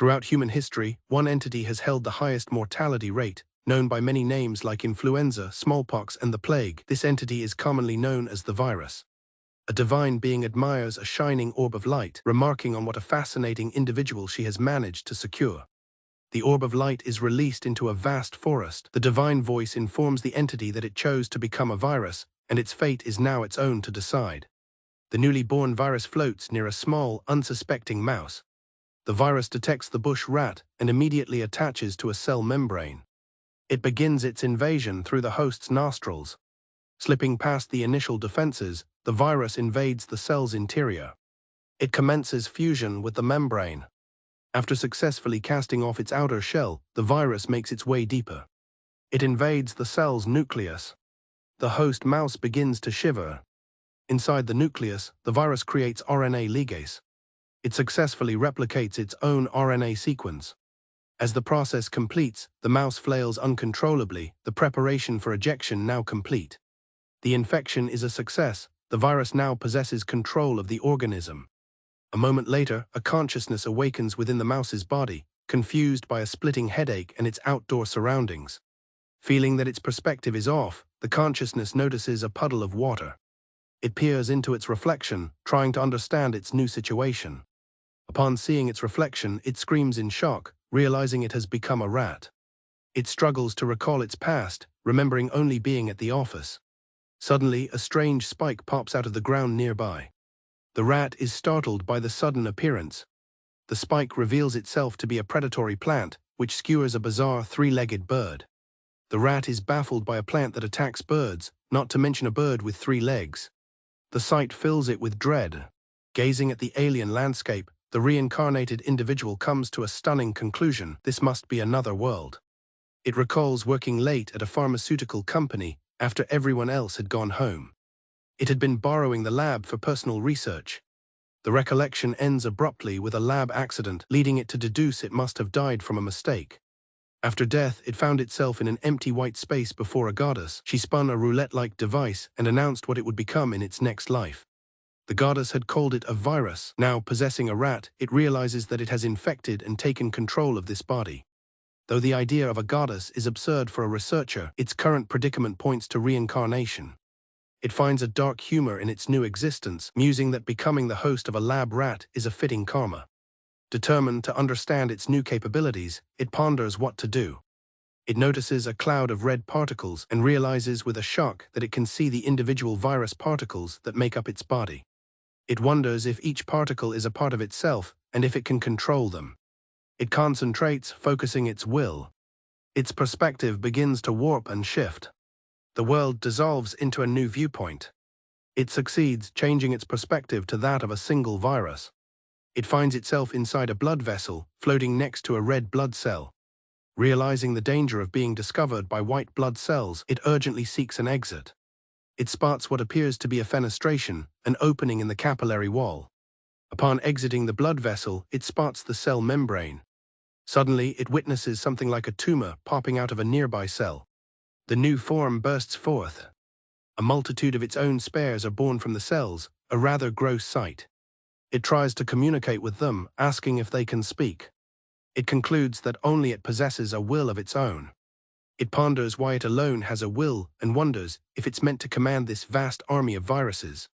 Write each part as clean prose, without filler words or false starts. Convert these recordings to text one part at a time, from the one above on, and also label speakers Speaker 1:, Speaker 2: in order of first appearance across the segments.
Speaker 1: Throughout human history, one entity has held the highest mortality rate, known by many names like influenza, smallpox, and the plague. This entity is commonly known as the virus. A divine being admires a shining orb of light, remarking on what a fascinating individual she has managed to secure. The orb of light is released into a vast forest. The divine voice informs the entity that it chose to become a virus, and its fate is now its own to decide. The newly born virus floats near a small, unsuspecting mouse. The virus detects the bush rat and immediately attaches to a cell membrane. It begins its invasion through the host's nostrils. Slipping past the initial defenses, the virus invades the cell's interior. It commences fusion with the membrane. After successfully casting off its outer shell, the virus makes its way deeper. It invades the cell's nucleus. The host mouse begins to shiver. Inside the nucleus, the virus creates RNA ligase. It successfully replicates its own RNA sequence. As the process completes, the mouse flails uncontrollably, the preparation for ejection now complete. The infection is a success. The virus now possesses control of the organism. A moment later, a consciousness awakens within the mouse's body, confused by a splitting headache and its outdoor surroundings. Feeling that its perspective is off, the consciousness notices a puddle of water. It peers into its reflection, trying to understand its new situation. Upon seeing its reflection, it screams in shock, realizing it has become a rat. It struggles to recall its past, remembering only being at the office. Suddenly, a strange spike pops out of the ground nearby. The rat is startled by the sudden appearance. The spike reveals itself to be a predatory plant, which skewers a bizarre three-legged bird. The rat is baffled by a plant that attacks birds, not to mention a bird with 3 legs. The sight fills it with dread. Gazing at the alien landscape, the reincarnated individual comes to a stunning conclusion: this must be another world. It recalls working late at a pharmaceutical company after everyone else had gone home. It had been borrowing the lab for personal research. The recollection ends abruptly with a lab accident, leading it to deduce it must have died from a mistake. After death, it found itself in an empty white space before a goddess. She spun a roulette-like device and announced what it would become in its next life. The goddess had called it a virus. Now, possessing a rat, it realizes that it has infected and taken control of this body. Though the idea of a goddess is absurd for a researcher, its current predicament points to reincarnation. It finds a dark humor in its new existence, musing that becoming the host of a lab rat is a fitting karma. Determined to understand its new capabilities, it ponders what to do. It notices a cloud of red particles and realizes with a shock that it can see the individual virus particles that make up its body. It wonders if each particle is a part of itself and if it can control them. It concentrates, focusing its will. Its perspective begins to warp and shift. The world dissolves into a new viewpoint. It succeeds, changing its perspective to that of a single virus. It finds itself inside a blood vessel, floating next to a red blood cell. Realizing the danger of being discovered by white blood cells, it urgently seeks an exit. It spots what appears to be a fenestration, an opening in the capillary wall. Upon exiting the blood vessel, it spots the cell membrane. Suddenly, it witnesses something like a tumor popping out of a nearby cell. The new form bursts forth. A multitude of its own spares are born from the cells, a rather gross sight. It tries to communicate with them, asking if they can speak. It concludes that only it possesses a will of its own. It ponders why it alone has a will and wonders if it's meant to command this vast army of viruses.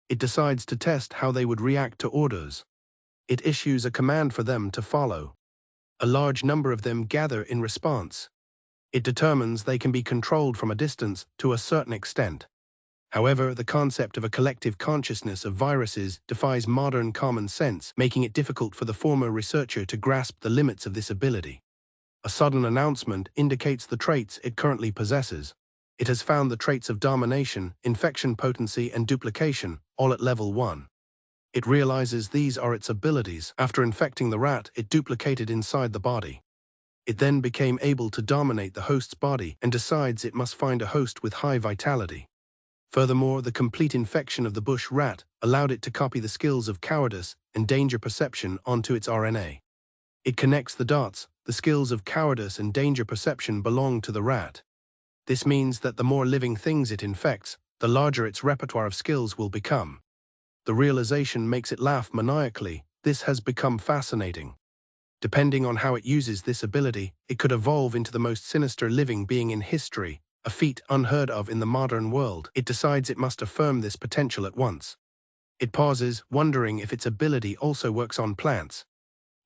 Speaker 1: It decides to test how they would react to orders. It issues a command for them to follow. A large number of them gather in response. It determines they can be controlled from a distance to a certain extent. However, the concept of a collective consciousness of viruses defies modern common sense, making it difficult for the former researcher to grasp the limits of this ability. A sudden announcement indicates the traits it currently possesses. It has found the traits of domination, infection potency, and duplication, all at level 1. It realizes these are its abilities. After infecting the rat, it duplicated inside the body. It then became able to dominate the host's body and decides it must find a host with high vitality. Furthermore, the complete infection of the bush rat allowed it to copy the skills of cowardice and danger perception onto its RNA. It connects the dots. The skills of cowardice and danger perception belong to the rat. This means that the more living things it infects, the larger its repertoire of skills will become. The realization makes it laugh maniacally. This has become fascinating. Depending on how it uses this ability, it could evolve into the most sinister living being in history, a feat unheard of in the modern world. It decides it must affirm this potential at once. It pauses, wondering if its ability also works on plants.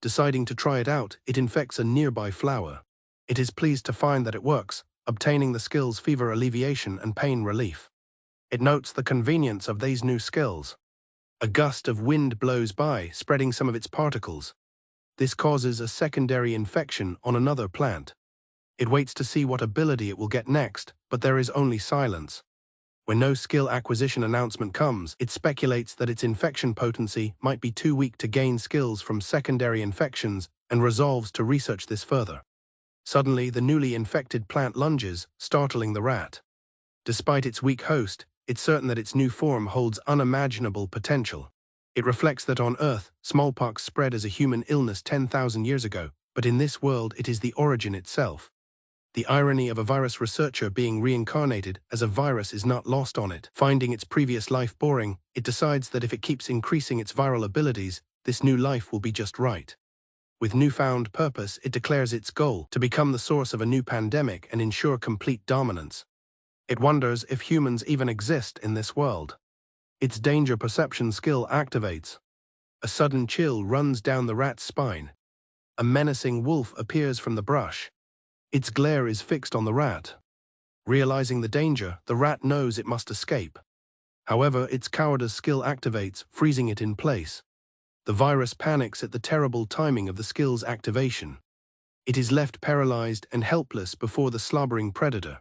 Speaker 1: Deciding to try it out, it infects a nearby flower. It is pleased to find that it works, obtaining the skills fever alleviation and pain relief. It notes the convenience of these new skills. A gust of wind blows by, spreading some of its particles. This causes a secondary infection on another plant. It waits to see what ability it will get next, but there is only silence. When no skill acquisition announcement comes, it speculates that its infection potency might be too weak to gain skills from secondary infections and resolves to research this further. Suddenly, the newly infected plant lunges, startling the rat. Despite its weak host, it's certain that its new form holds unimaginable potential. It reflects that on Earth, smallpox spread as a human illness 10,000 years ago, but in this world it is the origin itself. The irony of a virus researcher being reincarnated as a virus is not lost on it. Finding its previous life boring, it decides that if it keeps increasing its viral abilities, this new life will be just right. With newfound purpose, it declares its goal to become the source of a new pandemic and ensure complete dominance. It wonders if humans even exist in this world. Its danger perception skill activates. A sudden chill runs down the rat's spine. A menacing wolf appears from the brush. Its glare is fixed on the rat. Realizing the danger, the rat knows it must escape. However, its cowardice skill activates, freezing it in place. The virus panics at the terrible timing of the skill's activation. It is left paralyzed and helpless before the slobbering predator.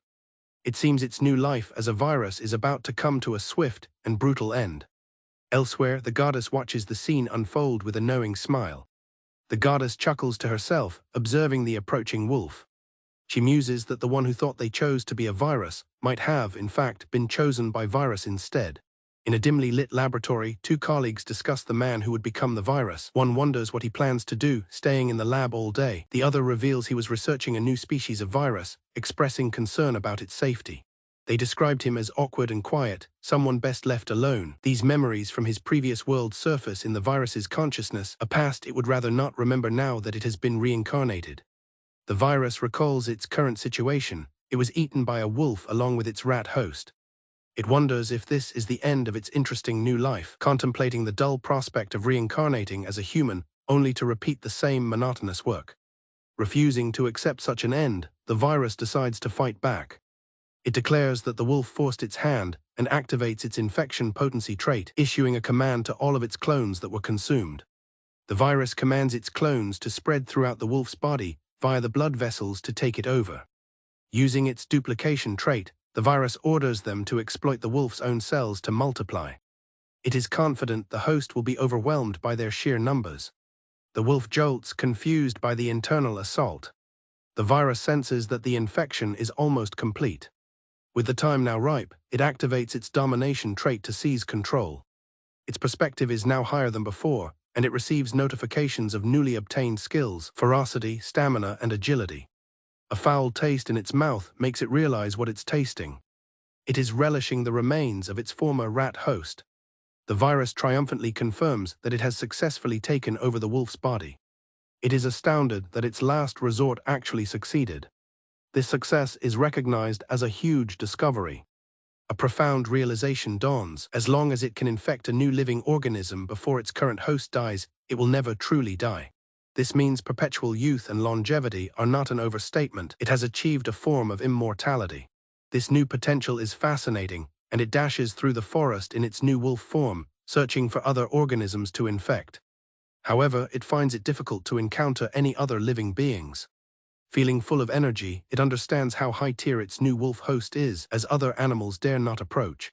Speaker 1: It seems its new life as a virus is about to come to a swift and brutal end. Elsewhere, the goddess watches the scene unfold with a knowing smile. The goddess chuckles to herself, observing the approaching wolf. She muses that the one who thought they chose to be a virus might have, in fact, been chosen by virus instead. In a dimly lit laboratory, two colleagues discuss the man who would become the virus. One wonders what he plans to do, staying in the lab all day. The other reveals he was researching a new species of virus, expressing concern about its safety. They described him as awkward and quiet, someone best left alone. These memories from his previous world surface in the virus's consciousness, a past it would rather not remember now that it has been reincarnated. The virus recalls its current situation. It was eaten by a wolf along with its rat host. It wonders if this is the end of its interesting new life, contemplating the dull prospect of reincarnating as a human, only to repeat the same monotonous work. Refusing to accept such an end, the virus decides to fight back. It declares that the wolf forced its hand and activates its infection potency trait, issuing a command to all of its clones that were consumed. The virus commands its clones to spread throughout the wolf's body via the blood vessels to take it over. Using its duplication trait, the virus orders them to exploit the wolf's own cells to multiply. It is confident the host will be overwhelmed by their sheer numbers. The wolf jolts, confused by the internal assault. The virus senses that the infection is almost complete. With the time now ripe, it activates its domination trait to seize control. Its perspective is now higher than before, and it receives notifications of newly obtained skills, ferocity, stamina, and agility. A foul taste in its mouth makes it realize what it's tasting. It is relishing the remains of its former rat host. The virus triumphantly confirms that it has successfully taken over the wolf's body. It is astounded that its last resort actually succeeded. This success is recognized as a huge discovery. A profound realization dawns. As long as it can infect a new living organism before its current host dies, it will never truly die. This means perpetual youth and longevity are not an overstatement. It has achieved a form of immortality. This new potential is fascinating, and it dashes through the forest in its new wolf form, searching for other organisms to infect. However, it finds it difficult to encounter any other living beings. Feeling full of energy, it understands how high-tier its new wolf host is, as other animals dare not approach.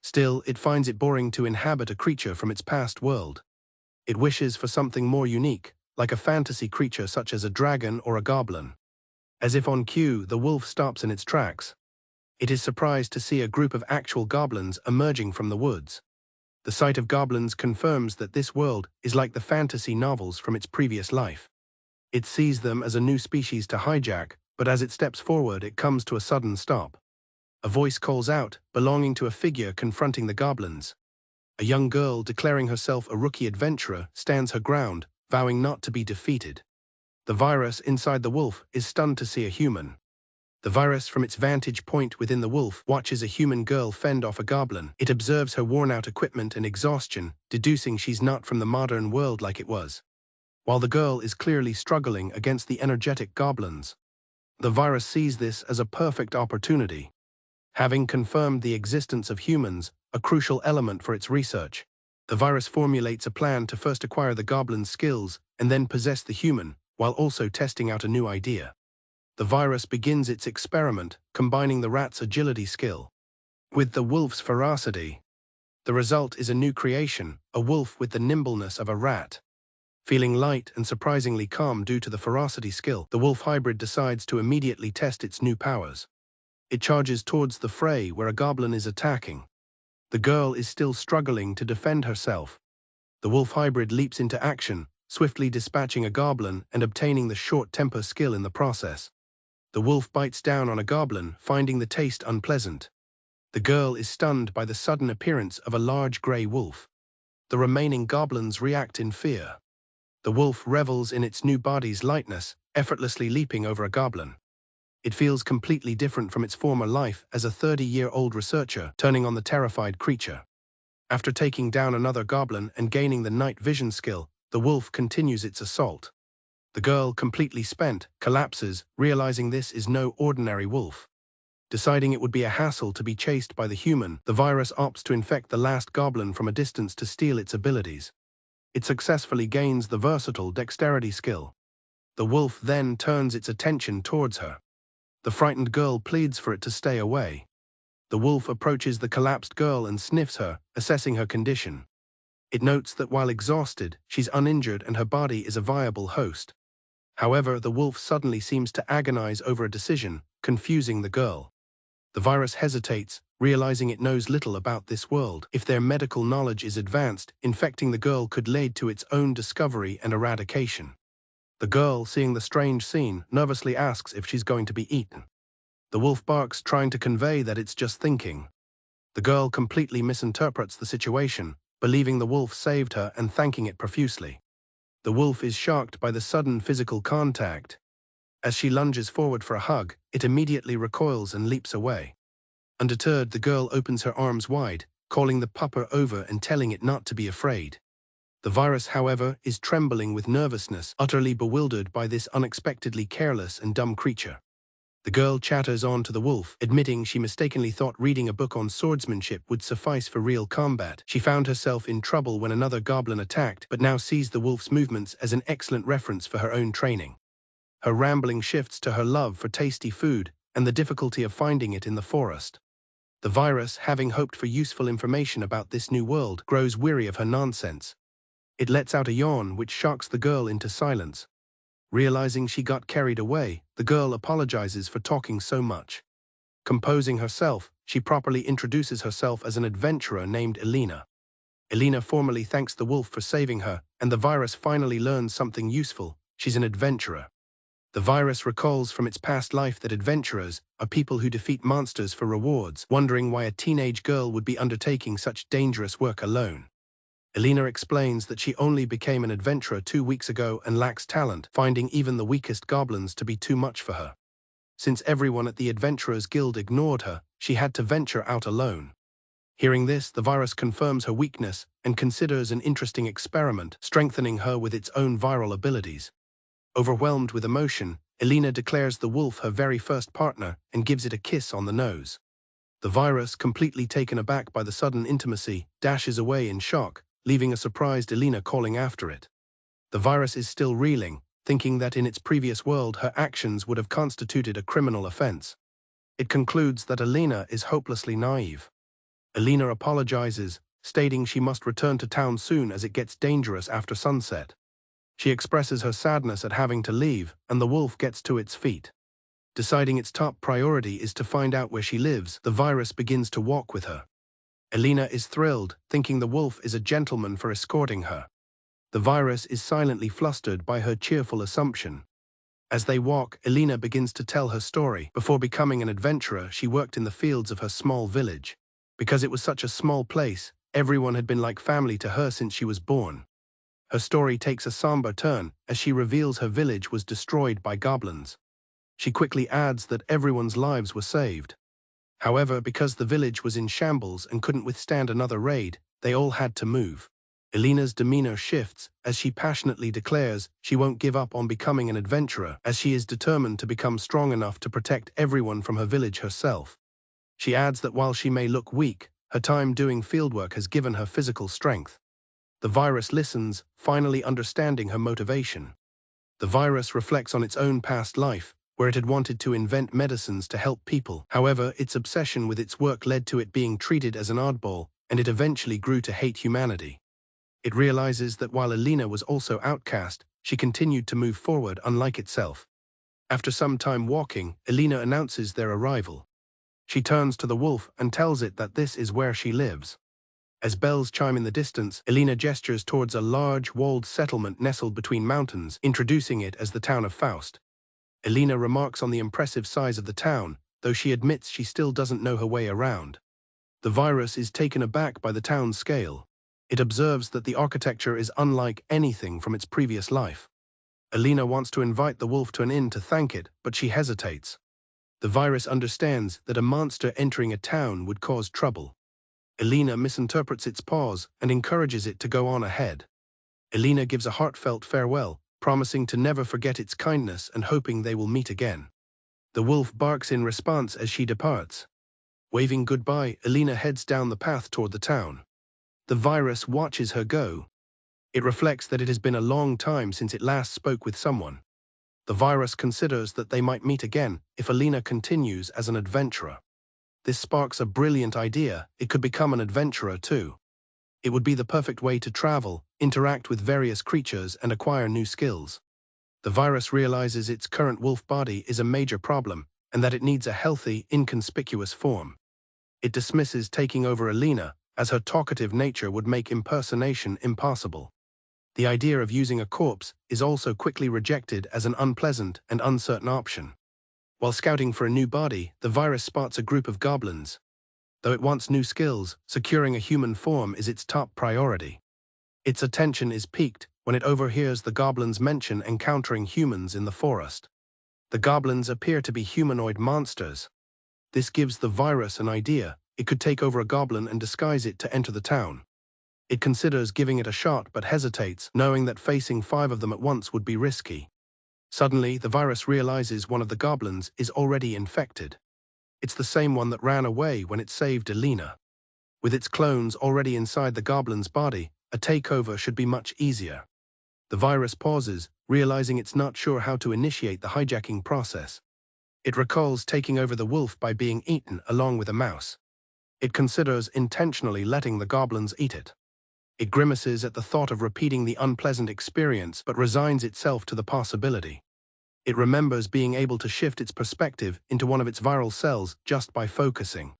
Speaker 1: Still, it finds it boring to inhabit a creature from its past world. It wishes for something more unique, like a fantasy creature such as a dragon or a goblin. As if on cue, the wolf stops in its tracks. It is surprised to see a group of actual goblins emerging from the woods. The sight of goblins confirms that this world is like the fantasy novels from its previous life. It sees them as a new species to hijack, but as it steps forward, it comes to a sudden stop. A voice calls out, belonging to a figure confronting the goblins. A young girl, declaring herself a rookie adventurer, stands her ground, vowing not to be defeated. The virus inside the wolf is stunned to see a human. The virus, from its vantage point within the wolf, watches a human girl fend off a goblin. It observes her worn-out equipment and exhaustion, deducing she's not from the modern world like it was. While the girl is clearly struggling against the energetic goblins, the virus sees this as a perfect opportunity. Having confirmed the existence of humans, a crucial element for its research, the virus formulates a plan to first acquire the goblin's skills and then possess the human, while also testing out a new idea. The virus begins its experiment, combining the rat's agility skill with the wolf's ferocity. The result is a new creation, a wolf with the nimbleness of a rat. Feeling light and surprisingly calm due to the ferocity skill, the wolf hybrid decides to immediately test its new powers. It charges towards the fray where a goblin is attacking. The girl is still struggling to defend herself. The wolf hybrid leaps into action, swiftly dispatching a goblin and obtaining the short temper skill in the process. The wolf bites down on a goblin, finding the taste unpleasant. The girl is stunned by the sudden appearance of a large grey wolf. The remaining goblins react in fear. The wolf revels in its new body's lightness, effortlessly leaping over a goblin. It feels completely different from its former life as a 30-year-old researcher, turning on the terrified creature. After taking down another goblin and gaining the night vision skill, the wolf continues its assault. The girl, completely spent, collapses, realizing this is no ordinary wolf. Deciding it would be a hassle to be chased by the human, the virus opts to infect the last goblin from a distance to steal its abilities. It successfully gains the versatile dexterity skill. The wolf then turns its attention towards her. The frightened girl pleads for it to stay away. The wolf approaches the collapsed girl and sniffs her, assessing her condition. It notes that while exhausted, she's uninjured and her body is a viable host. However, the wolf suddenly seems to agonize over a decision, confusing the girl. The virus hesitates, realizing it knows little about this world. If their medical knowledge is advanced, infecting the girl could lead to its own discovery and eradication. The girl, seeing the strange scene, nervously asks if she's going to be eaten. The wolf barks, trying to convey that it's just thinking. The girl completely misinterprets the situation, believing the wolf saved her and thanking it profusely. The wolf is shocked by the sudden physical contact. As she lunges forward for a hug, it immediately recoils and leaps away. Undeterred, the girl opens her arms wide, calling the pupper over and telling it not to be afraid. The virus, however, is trembling with nervousness, utterly bewildered by this unexpectedly careless and dumb creature. The girl chatters on to the wolf, admitting she mistakenly thought reading a book on swordsmanship would suffice for real combat. She found herself in trouble when another goblin attacked, but now sees the wolf's movements as an excellent reference for her own training. Her rambling shifts to her love for tasty food and the difficulty of finding it in the forest. The virus, having hoped for useful information about this new world, grows weary of her nonsense. It lets out a yawn which shocks the girl into silence. Realizing she got carried away, the girl apologizes for talking so much. Composing herself, she properly introduces herself as an adventurer named Elena. Elena formally thanks the wolf for saving her, and the virus finally learns something useful: she's an adventurer. The virus recalls from its past life that adventurers are people who defeat monsters for rewards, wondering why a teenage girl would be undertaking such dangerous work alone. Elena explains that she only became an adventurer 2 weeks ago and lacks talent, finding even the weakest goblins to be too much for her. Since everyone at the Adventurers Guild ignored her, she had to venture out alone. Hearing this, the virus confirms her weakness and considers an interesting experiment, strengthening her with its own viral abilities. Overwhelmed with emotion, Elena declares the wolf her very first partner and gives it a kiss on the nose. The virus, completely taken aback by the sudden intimacy, dashes away in shock, leaving a surprised Elena calling after it. The virus is still reeling, thinking that in its previous world her actions would have constituted a criminal offense. It concludes that Elena is hopelessly naive. Elena apologizes, stating she must return to town soon as it gets dangerous after sunset. She expresses her sadness at having to leave, and the wolf gets to its feet. Deciding its top priority is to find out where she lives, the virus begins to walk with her. Elena is thrilled, thinking the wolf is a gentleman for escorting her. The virus is silently flustered by her cheerful assumption. As they walk, Elena begins to tell her story. Before becoming an adventurer, she worked in the fields of her small village. Because it was such a small place, everyone had been like family to her since she was born. Her story takes a somber turn as she reveals her village was destroyed by goblins. She quickly adds that everyone's lives were saved. However, because the village was in shambles and couldn't withstand another raid, they all had to move. Elena's demeanor shifts as she passionately declares she won't give up on becoming an adventurer, as she is determined to become strong enough to protect everyone from her village herself. She adds that while she may look weak, her time doing fieldwork has given her physical strength. The virus listens, finally understanding her motivation. The virus reflects on its own past life, where it had wanted to invent medicines to help people. However, its obsession with its work led to it being treated as an oddball, and it eventually grew to hate humanity. It realizes that while Elena was also outcast, she continued to move forward unlike itself. After some time walking, Elena announces their arrival. She turns to the wolf and tells it that this is where she lives. As bells chime in the distance, Elena gestures towards a large, walled settlement nestled between mountains, introducing it as the town of Faust. Elena remarks on the impressive size of the town, though she admits she still doesn't know her way around. The virus is taken aback by the town's scale. It observes that the architecture is unlike anything from its previous life. Elena wants to invite the wolf to an inn to thank it, but she hesitates. The virus understands that a monster entering a town would cause trouble. Elena misinterprets its pause and encourages it to go on ahead. Elena gives a heartfelt farewell, promising to never forget its kindness and hoping they will meet again. The wolf barks in response as she departs. Waving goodbye, Elena heads down the path toward the town. The virus watches her go. It reflects that it has been a long time since it last spoke with someone. The virus considers that they might meet again if Elena continues as an adventurer. This sparks a brilliant idea. It could become an adventurer too. It would be the perfect way to travel, interact with various creatures, and acquire new skills. The virus realizes its current wolf body is a major problem, and that it needs a healthy, inconspicuous form. It dismisses taking over Elena, as her talkative nature would make impersonation impossible. The idea of using a corpse is also quickly rejected as an unpleasant and uncertain option. While scouting for a new body, the virus spots a group of goblins. Though it wants new skills, securing a human form is its top priority. Its attention is piqued when it overhears the goblins mention encountering humans in the forest. The goblins appear to be humanoid monsters. This gives the virus an idea. It could take over a goblin and disguise it to enter the town. It considers giving it a shot but hesitates, knowing that facing 5 of them at once would be risky. Suddenly, the virus realizes one of the goblins is already infected. It's the same one that ran away when it saved Elena. With its clones already inside the goblin's body, a takeover should be much easier. The virus pauses, realizing it's not sure how to initiate the hijacking process. It recalls taking over the wolf by being eaten along with a mouse. It considers intentionally letting the goblins eat it. It grimaces at the thought of repeating the unpleasant experience but resigns itself to the possibility. It remembers being able to shift its perspective into one of its viral cells just by focusing.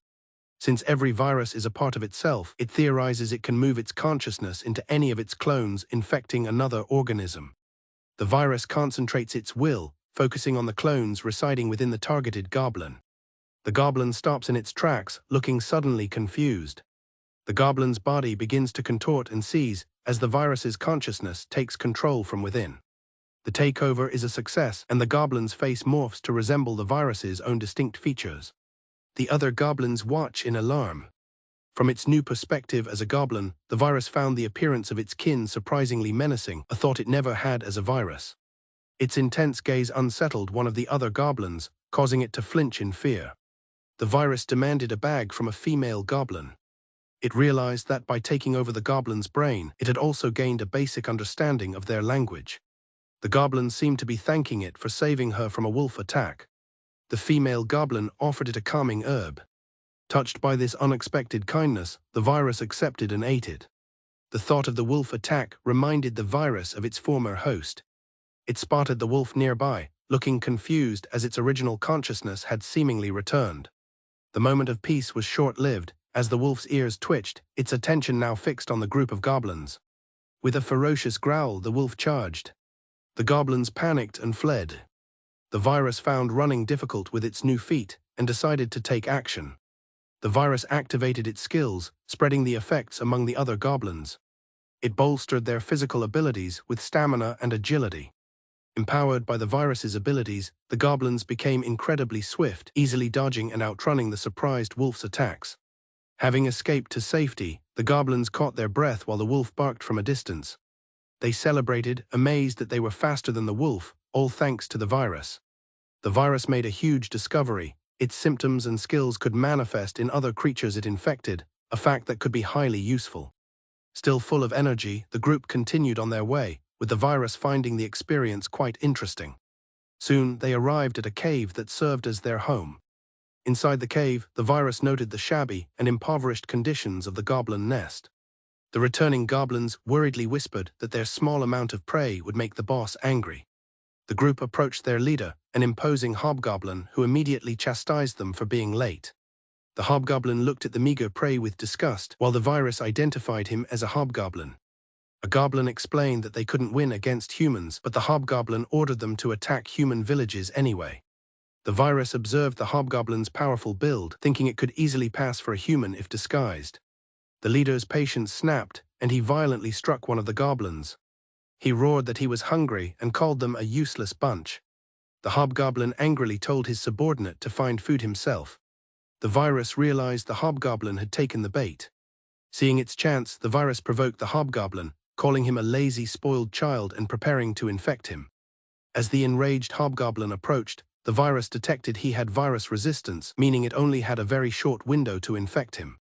Speaker 1: Since every virus is a part of itself, it theorizes it can move its consciousness into any of its clones, infecting another organism. The virus concentrates its will, focusing on the clones residing within the targeted goblin. The goblin stops in its tracks, looking suddenly confused. The goblin's body begins to contort and seize as the virus's consciousness takes control from within. The takeover is a success, and the goblin's face morphs to resemble the virus's own distinct features. The other goblins watch in alarm. From its new perspective as a goblin, the virus found the appearance of its kin surprisingly menacing, a thought it never had as a virus. Its intense gaze unsettled one of the other goblins, causing it to flinch in fear. The virus demanded a bag from a female goblin. It realized that by taking over the goblin's brain, it had also gained a basic understanding of their language. The goblins seemed to be thanking it for saving her from a wolf attack. The female goblin offered it a calming herb. Touched by this unexpected kindness, the virus accepted and ate it. The thought of the wolf attack reminded the virus of its former host. It spotted the wolf nearby, looking confused as its original consciousness had seemingly returned. The moment of peace was short-lived. As the wolf's ears twitched, its attention now fixed on the group of goblins. With a ferocious growl, the wolf charged. The goblins panicked and fled. The virus found running difficult with its new feet and decided to take action. The virus activated its skills, spreading the effects among the other goblins. It bolstered their physical abilities with stamina and agility. Empowered by the virus's abilities, the goblins became incredibly swift, easily dodging and outrunning the surprised wolf's attacks. Having escaped to safety, the goblins caught their breath while the wolf barked from a distance. They celebrated, amazed that they were faster than the wolf, all thanks to the virus. The virus made a huge discovery. Its symptoms and skills could manifest in other creatures it infected, a fact that could be highly useful. Still full of energy, the group continued on their way, with the virus finding the experience quite interesting. Soon, they arrived at a cave that served as their home. Inside the cave, the virus noted the shabby and impoverished conditions of the goblin nest. The returning goblins worriedly whispered that their small amount of prey would make the boss angry. The group approached their leader, an imposing hobgoblin who immediately chastised them for being late. The hobgoblin looked at the meager prey with disgust, while the virus identified him as a hobgoblin. A goblin explained that they couldn't win against humans, but the hobgoblin ordered them to attack human villages anyway. The virus observed the hobgoblin's powerful build, thinking it could easily pass for a human if disguised. The leader's patience snapped, and he violently struck one of the goblins. He roared that he was hungry and called them a useless bunch. The hobgoblin angrily told his subordinate to find food himself. The virus realized the hobgoblin had taken the bait. Seeing its chance, the virus provoked the hobgoblin, calling him a lazy, spoiled child and preparing to infect him. As the enraged hobgoblin approached, the virus detected he had virus resistance, meaning it only had a very short window to infect him.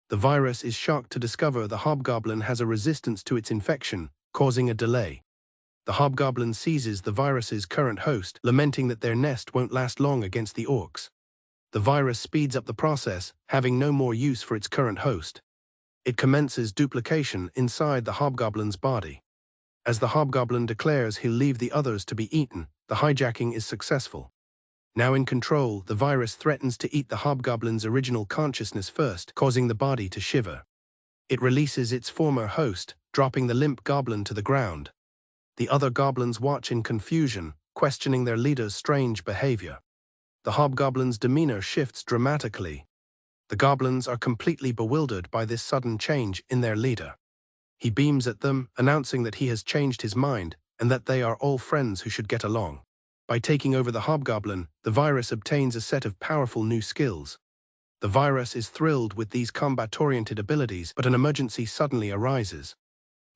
Speaker 1: The virus is shocked to discover the hobgoblin has a resistance to its infection, causing a delay. The hobgoblin seizes the virus's current host, lamenting that their nest won't last long against the orcs. The virus speeds up the process, having no more use for its current host. It commences duplication inside the hobgoblin's body. As the hobgoblin declares he'll leave the others to be eaten, the hijacking is successful. Now in control, the virus threatens to eat the hobgoblin's original consciousness first, causing the body to shiver. It releases its former host, dropping the limp goblin to the ground. The other goblins watch in confusion, questioning their leader's strange behavior. The hobgoblin's demeanor shifts dramatically. The goblins are completely bewildered by this sudden change in their leader. He beams at them, announcing that he has changed his mind and that they are all friends who should get along. By taking over the hobgoblin, the virus obtains a set of powerful new skills. The virus is thrilled with these combat-oriented abilities, but an emergency suddenly arises.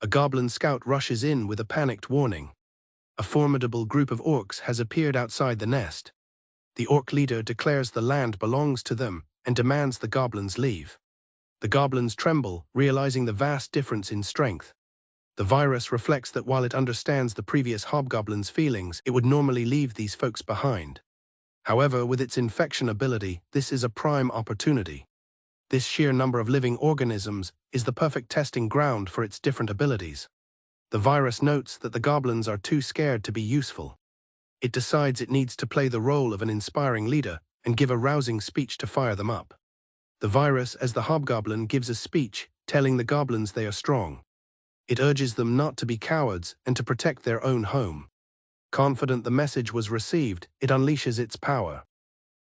Speaker 1: A goblin scout rushes in with a panicked warning. A formidable group of orcs has appeared outside the nest. The orc leader declares the land belongs to them and demands the goblins leave. The goblins tremble, realizing the vast difference in strength. The virus reflects that while it understands the previous hobgoblin's feelings, it would normally leave these folks behind. However, with its infection ability, this is a prime opportunity. This sheer number of living organisms is the perfect testing ground for its different abilities. The virus notes that the goblins are too scared to be useful. It decides it needs to play the role of an inspiring leader and give a rousing speech to fire them up. The virus, as the hobgoblin, gives a speech, telling the goblins they are strong. It urges them not to be cowards and to protect their own home. Confident the message was received, it unleashes its power.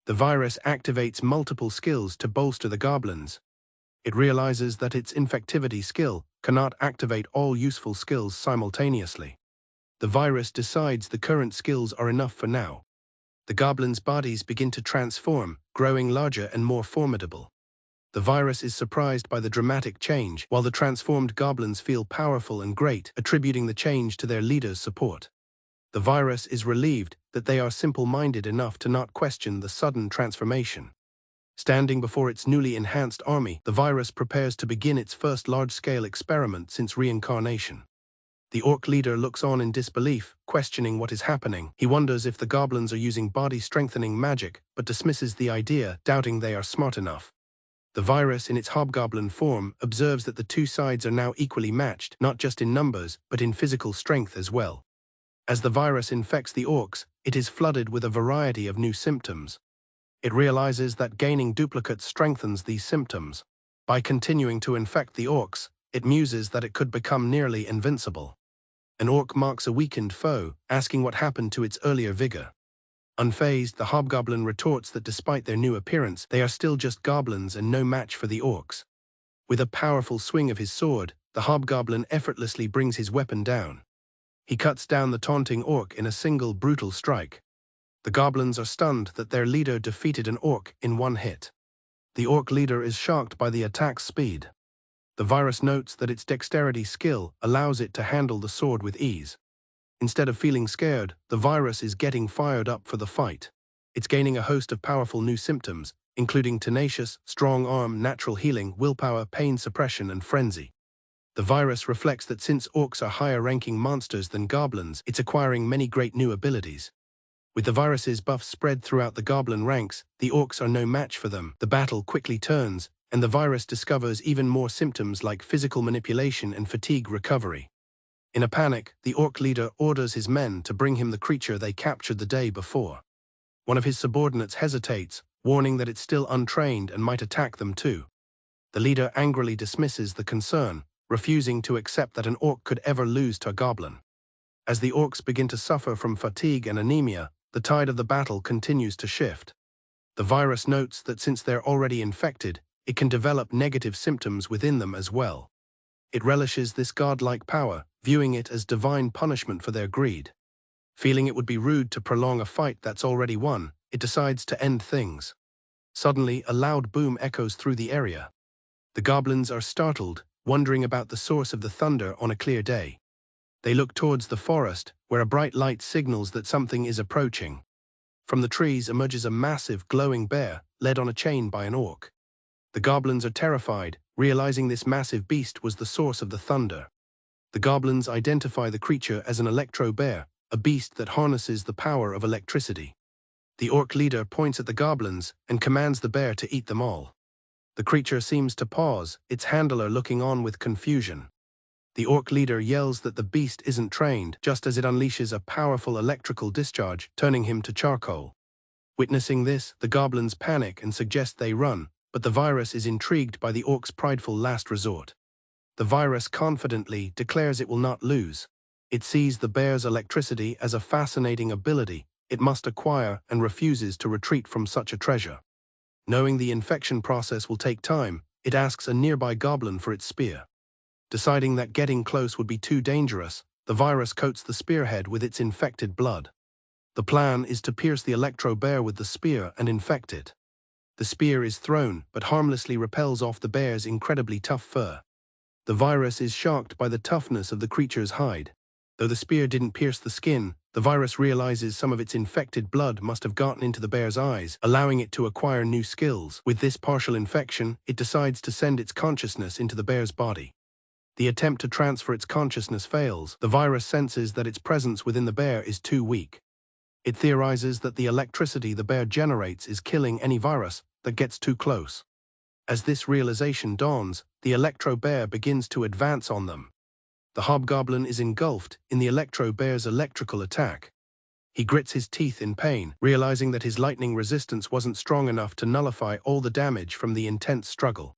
Speaker 1: The virus activates multiple skills to bolster the goblins. It realizes that its infectivity skill cannot activate all useful skills simultaneously. The virus decides the current skills are enough for now. The goblins' bodies begin to transform, growing larger and more formidable. The virus is surprised by the dramatic change, while the transformed goblins feel powerful and great, attributing the change to their leader's support. The virus is relieved that they are simple-minded enough to not question the sudden transformation. Standing before its newly enhanced army, the virus prepares to begin its first large-scale experiment since reincarnation. The orc leader looks on in disbelief, questioning what is happening. He wonders if the goblins are using body-strengthening magic, but dismisses the idea, doubting they are smart enough. The virus, in its hobgoblin form, observes that the two sides are now equally matched, not just in numbers, but in physical strength as well. As the virus infects the orcs, it is flooded with a variety of new symptoms. It realizes that gaining duplicates strengthens these symptoms. By continuing to infect the orcs, it muses that it could become nearly invincible. An orc marks a weakened foe, asking what happened to its earlier vigor. Unfazed, the hobgoblin retorts that despite their new appearance, they are still just goblins and no match for the orcs. With a powerful swing of his sword, the hobgoblin effortlessly brings his weapon down. He cuts down the taunting orc in a single brutal strike. The goblins are stunned that their leader defeated an orc in one hit. The orc leader is shocked by the attack's speed. The virus notes that its dexterity skill allows it to handle the sword with ease. Instead of feeling scared, the virus is getting fired up for the fight. It's gaining a host of powerful new symptoms, including tenacious, strong arm, natural healing, willpower, pain suppression, and frenzy. The virus reflects that since orcs are higher-ranking monsters than goblins, it's acquiring many great new abilities. With the virus's buffs spread throughout the goblin ranks, the orcs are no match for them. The battle quickly turns, and the virus discovers even more symptoms like physical manipulation and fatigue recovery. In a panic, the orc leader orders his men to bring him the creature they captured the day before. One of his subordinates hesitates, warning that it's still untrained and might attack them too. The leader angrily dismisses the concern, refusing to accept that an orc could ever lose to a goblin. As the orcs begin to suffer from fatigue and anemia, the tide of the battle continues to shift. The virus notes that since they're already infected, it can develop negative symptoms within them as well. It relishes this godlike power, viewing it as divine punishment for their greed. Feeling it would be rude to prolong a fight that's already won, it decides to end things. Suddenly, a loud boom echoes through the area. The goblins are startled, wondering about the source of the thunder on a clear day. They look towards the forest, where a bright light signals that something is approaching. From the trees emerges a massive, glowing bear, led on a chain by an orc. The goblins are terrified, realizing this massive beast was the source of the thunder. The goblins identify the creature as an electro-bear, a beast that harnesses the power of electricity. The orc leader points at the goblins and commands the bear to eat them all. The creature seems to pause, its handler looking on with confusion. The orc leader yells that the beast isn't trained, just as it unleashes a powerful electrical discharge, turning him to charcoal. Witnessing this, the goblins panic and suggest they run, but the virus is intrigued by the orc's prideful last resort. The virus confidently declares it will not lose. It sees the bear's electricity as a fascinating ability it must acquire and refuses to retreat from such a treasure. Knowing the infection process will take time, it asks a nearby goblin for its spear. Deciding that getting close would be too dangerous, the virus coats the spearhead with its infected blood. The plan is to pierce the electro-bear with the spear and infect it. The spear is thrown, but harmlessly repels off the bear's incredibly tough fur. The virus is shocked by the toughness of the creature's hide. Though the spear didn't pierce the skin, the virus realizes some of its infected blood must have gotten into the bear's eyes, allowing it to acquire new skills. With this partial infection, it decides to send its consciousness into the bear's body. The attempt to transfer its consciousness fails. The virus senses that its presence within the bear is too weak. It theorizes that the electricity the bear generates is killing any virus that gets too close. As this realization dawns, the electro-bear begins to advance on them. The hobgoblin is engulfed in the electro-bear's electrical attack. He grits his teeth in pain, realizing that his lightning resistance wasn't strong enough to nullify all the damage from the intense struggle.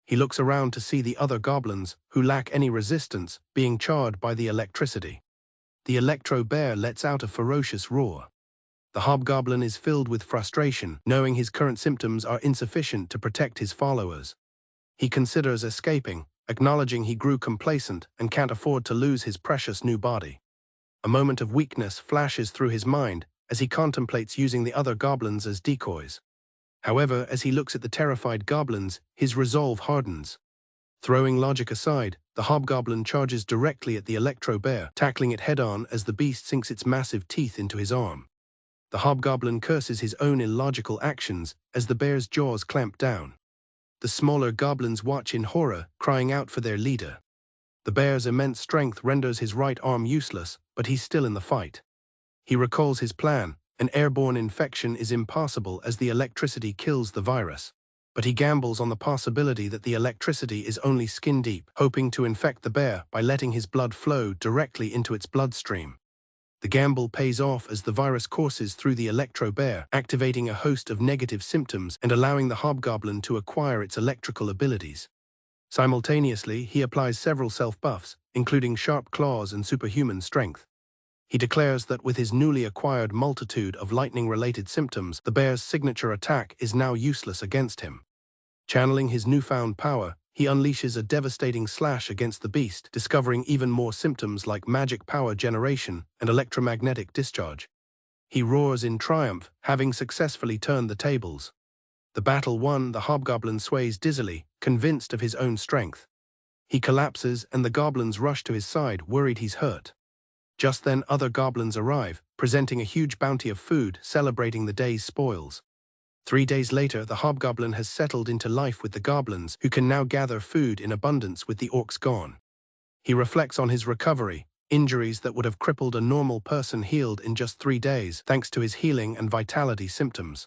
Speaker 1: He looks around to see the other goblins, who lack any resistance, being charred by the electricity. The electro-bear lets out a ferocious roar. The hobgoblin is filled with frustration, knowing his current symptoms are insufficient to protect his followers. He considers escaping, acknowledging he grew complacent and can't afford to lose his precious new body. A moment of weakness flashes through his mind as he contemplates using the other goblins as decoys. However, as he looks at the terrified goblins, his resolve hardens. Throwing logic aside, the hobgoblin charges directly at the electro-bear, tackling it head-on as the beast sinks its massive teeth into his arm. The hobgoblin curses his own illogical actions as the bear's jaws clamp down. The smaller goblins watch in horror, crying out for their leader. The bear's immense strength renders his right arm useless, but he's still in the fight. He recalls his plan. An airborne infection is impossible as the electricity kills the virus. But he gambles on the possibility that the electricity is only skin-deep, hoping to infect the bear by letting his blood flow directly into its bloodstream. The gamble pays off as the virus courses through the electro-bear, activating a host of negative symptoms and allowing the hobgoblin to acquire its electrical abilities. Simultaneously, he applies several self-buffs, including sharp claws and superhuman strength. He declares that with his newly acquired multitude of lightning-related symptoms, the bear's signature attack is now useless against him. Channeling his newfound power, he unleashes a devastating slash against the beast, discovering even more symptoms like magic power generation and electromagnetic discharge. He roars in triumph, having successfully turned the tables. The battle won, the hobgoblin sways dizzily, convinced of his own strength. He collapses and the goblins rush to his side, worried he's hurt. Just then other goblins arrive, presenting a huge bounty of food, celebrating the day's spoils. 3 days later, the hobgoblin has settled into life with the goblins, who can now gather food in abundance with the orcs gone. He reflects on his recovery. Injuries that would have crippled a normal person healed in just 3 days, thanks to his healing and vitality symptoms.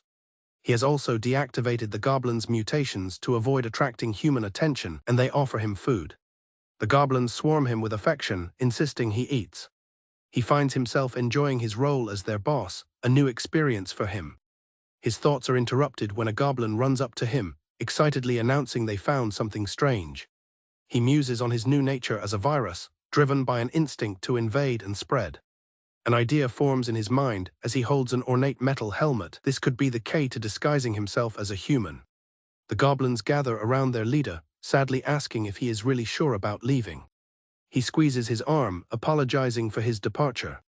Speaker 1: He has also deactivated the goblins' mutations to avoid attracting human attention, and they offer him food. The goblins swarm him with affection, insisting he eats. He finds himself enjoying his role as their boss, a new experience for him. His thoughts are interrupted when a goblin runs up to him, excitedly announcing they found something strange. He muses on his new nature as a virus, driven by an instinct to invade and spread. An idea forms in his mind as he holds an ornate metal helmet. This could be the key to disguising himself as a human. The goblins gather around their leader, sadly asking if he is really sure about leaving. He squeezes his arm, apologizing for his departure.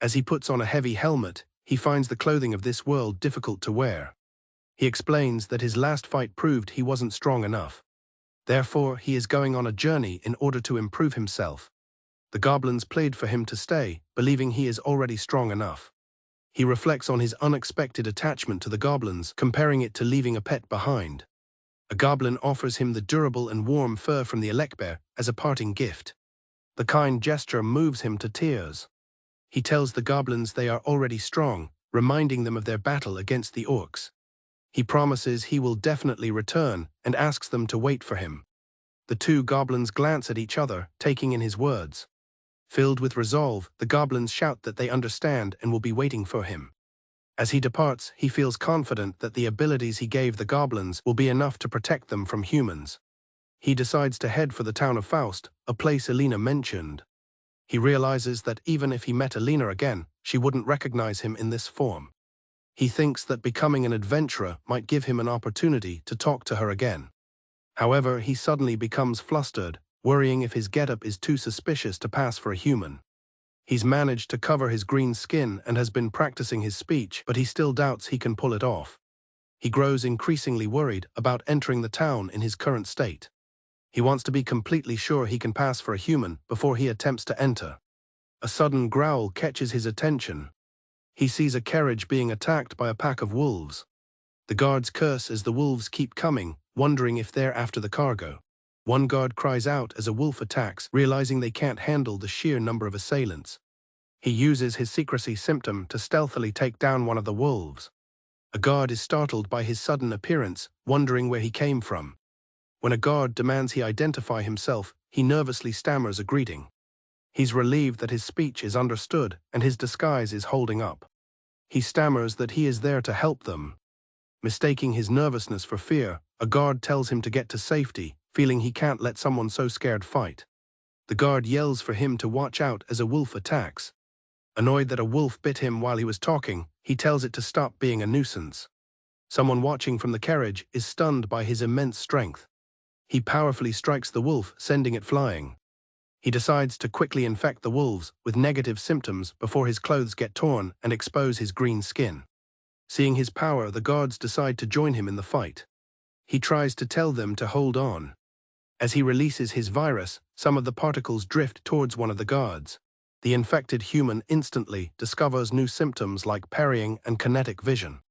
Speaker 1: As he puts on a heavy helmet, he finds the clothing of this world difficult to wear. He explains that his last fight proved he wasn't strong enough. Therefore, he is going on a journey in order to improve himself. The goblins plead for him to stay, believing he is already strong enough. He reflects on his unexpected attachment to the goblins, comparing it to leaving a pet behind. A goblin offers him the durable and warm fur from the Alecbear as a parting gift. The kind gesture moves him to tears. He tells the goblins they are already strong, reminding them of their battle against the orcs. He promises he will definitely return and asks them to wait for him. The 2 goblins glance at each other, taking in his words. Filled with resolve, the goblins shout that they understand and will be waiting for him. As he departs, he feels confident that the abilities he gave the goblins will be enough to protect them from humans. He decides to head for the town of Faust, a place Elena mentioned. He realizes that even if he met Elena again, she wouldn't recognize him in this form. He thinks that becoming an adventurer might give him an opportunity to talk to her again. However, he suddenly becomes flustered, worrying if his getup is too suspicious to pass for a human. He's managed to cover his green skin and has been practicing his speech, but he still doubts he can pull it off. He grows increasingly worried about entering the town in his current state. He wants to be completely sure he can pass for a human before he attempts to enter. A sudden growl catches his attention. He sees a carriage being attacked by a pack of wolves. The guards curse as the wolves keep coming, wondering if they're after the cargo. One guard cries out as a wolf attacks, realizing they can't handle the sheer number of assailants. He uses his secrecy symptom to stealthily take down one of the wolves. A guard is startled by his sudden appearance, wondering where he came from. When a guard demands he identify himself, he nervously stammers a greeting. He's relieved that his speech is understood and his disguise is holding up. He stammers that he is there to help them. Mistaking his nervousness for fear, a guard tells him to get to safety, feeling he can't let someone so scared fight. The guard yells for him to watch out as a wolf attacks. Annoyed that a wolf bit him while he was talking, he tells it to stop being a nuisance. Someone watching from the carriage is stunned by his immense strength. He powerfully strikes the wolf, sending it flying. He decides to quickly infect the wolves with negative symptoms before his clothes get torn and expose his green skin. Seeing his power, the guards decide to join him in the fight. He tries to tell them to hold on. As he releases his virus, some of the particles drift towards one of the guards. The infected human instantly discovers new symptoms like parrying and kinetic vision.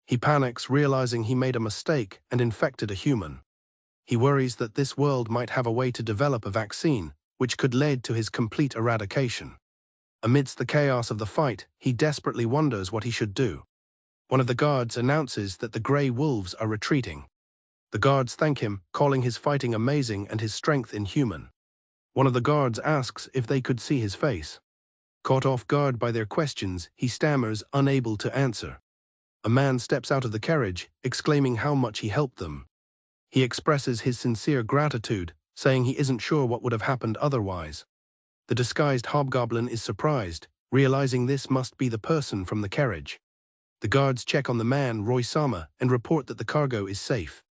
Speaker 1: He panics, realizing he made a mistake and infected a human. He worries that this world might have a way to develop a vaccine, which could lead to his complete eradication. Amidst the chaos of the fight, he desperately wonders what he should do. One of the guards announces that the grey wolves are retreating. The guards thank him, calling his fighting amazing and his strength inhuman. One of the guards asks if they could see his face. Caught off guard by their questions, he stammers, unable to answer. A man steps out of the carriage, exclaiming how much he helped them. He expresses his sincere gratitude, saying he isn't sure what would have happened otherwise. The disguised hobgoblin is surprised, realizing this must be the person from the carriage. The guards check on the man, Roy-sama, and report that the cargo is safe.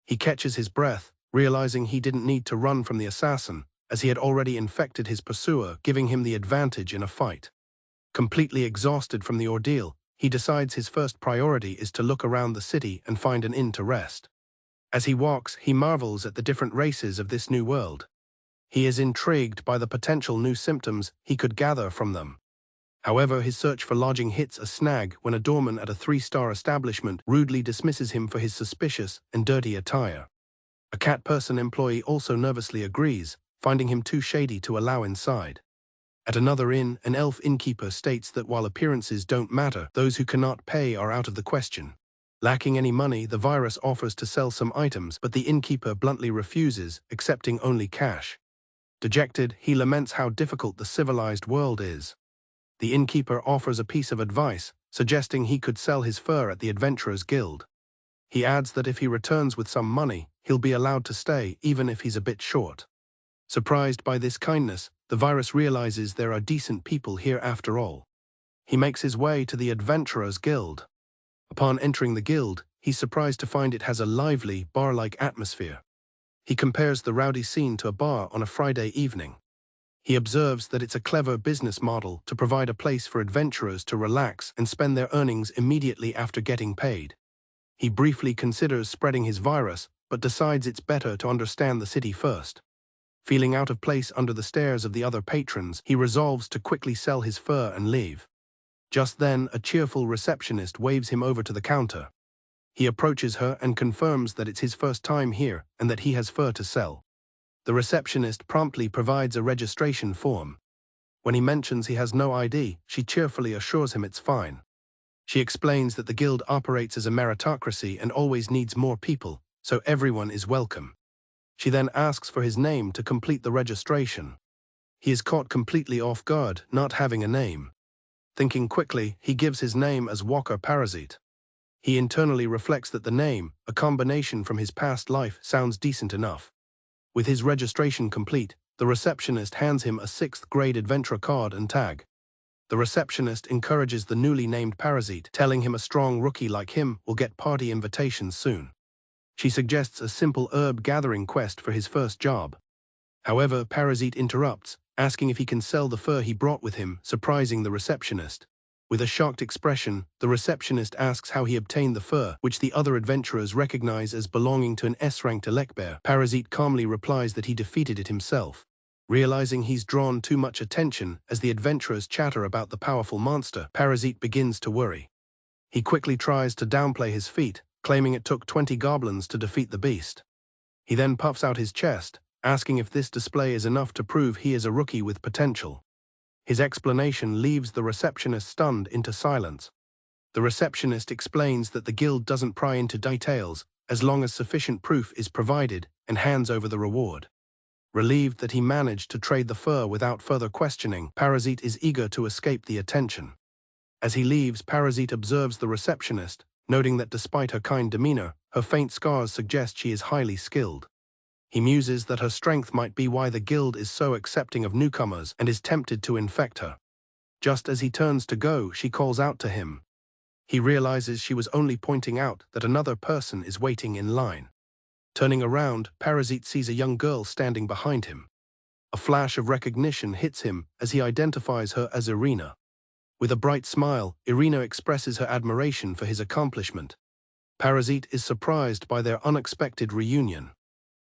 Speaker 1: He catches his breath, realizing he didn't need to run from the assassin, as he had already infected his pursuer, giving him the advantage in a fight. Completely exhausted from the ordeal, he decides his first priority is to look around the city and find an inn to rest. As he walks, he marvels at the different races of this new world. He is intrigued by the potential new symptoms he could gather from them. However, his search for lodging hits a snag when a doorman at a 3-star establishment rudely dismisses him for his suspicious and dirty attire. A cat person employee also nervously agrees, finding him too shady to allow inside. At another inn, an elf innkeeper states that while appearances don't matter, those who cannot pay are out of the question. Lacking any money, the virus offers to sell some items, but the innkeeper bluntly refuses, accepting only cash. Dejected, he laments how difficult the civilized world is. The innkeeper offers a piece of advice, suggesting he could sell his fur at the Adventurers Guild. He adds that if he returns with some money, he'll be allowed to stay, even if he's a bit short. Surprised by this kindness, the virus realizes there are decent people here after all. He makes his way to the Adventurers Guild. Upon entering the guild, he's surprised to find it has a lively, bar-like atmosphere. He compares the rowdy scene to a bar on a Friday evening. He observes that it's a clever business model to provide a place for adventurers to relax and spend their earnings immediately after getting paid. He briefly considers spreading his virus, but decides it's better to understand the city first. Feeling out of place under the stares of the other patrons, he resolves to quickly sell his fur and leave. Just then, a cheerful receptionist waves him over to the counter. He approaches her and confirms that it's his first time here and that he has fur to sell. The receptionist promptly provides a registration form. When he mentions he has no ID, she cheerfully assures him it's fine. She explains that the guild operates as a meritocracy and always needs more people, so everyone is welcome. She then asks for his name to complete the registration. He is caught completely off guard, not having a name. Thinking quickly, he gives his name as Walker Parasite. He internally reflects that the name, a combination from his past life, sounds decent enough. With his registration complete, the receptionist hands him a 6th grade adventurer card and tag. The receptionist encourages the newly named Parasite, telling him a strong rookie like him will get party invitations soon. She suggests a simple herb gathering quest for his first job. However, Parasite interrupts, asking if he can sell the fur he brought with him, surprising the receptionist. With a shocked expression, the receptionist asks how he obtained the fur, which the other adventurers recognize as belonging to an S-ranked Elecbear. Parasite calmly replies that he defeated it himself. Realizing he's drawn too much attention as the adventurers chatter about the powerful monster, Parasite begins to worry. He quickly tries to downplay his feat, claiming it took 20 goblins to defeat the beast. He then puffs out his chest, asking if this display is enough to prove he is a rookie with potential. His explanation leaves the receptionist stunned into silence. The receptionist explains that the guild doesn't pry into details as long as sufficient proof is provided, and hands over the reward. Relieved that he managed to trade the fur without further questioning, Parasite is eager to escape the attention. As he leaves, Parasite observes the receptionist, noting that despite her kind demeanor, her faint scars suggest she is highly skilled. He muses that her strength might be why the guild is so accepting of newcomers and is tempted to infect her. Just as he turns to go, she calls out to him. He realizes she was only pointing out that another person is waiting in line. Turning around, Parasite sees a young girl standing behind him. A flash of recognition hits him as he identifies her as Irina. With a bright smile, Irina expresses her admiration for his accomplishment. Parasite is surprised by their unexpected reunion.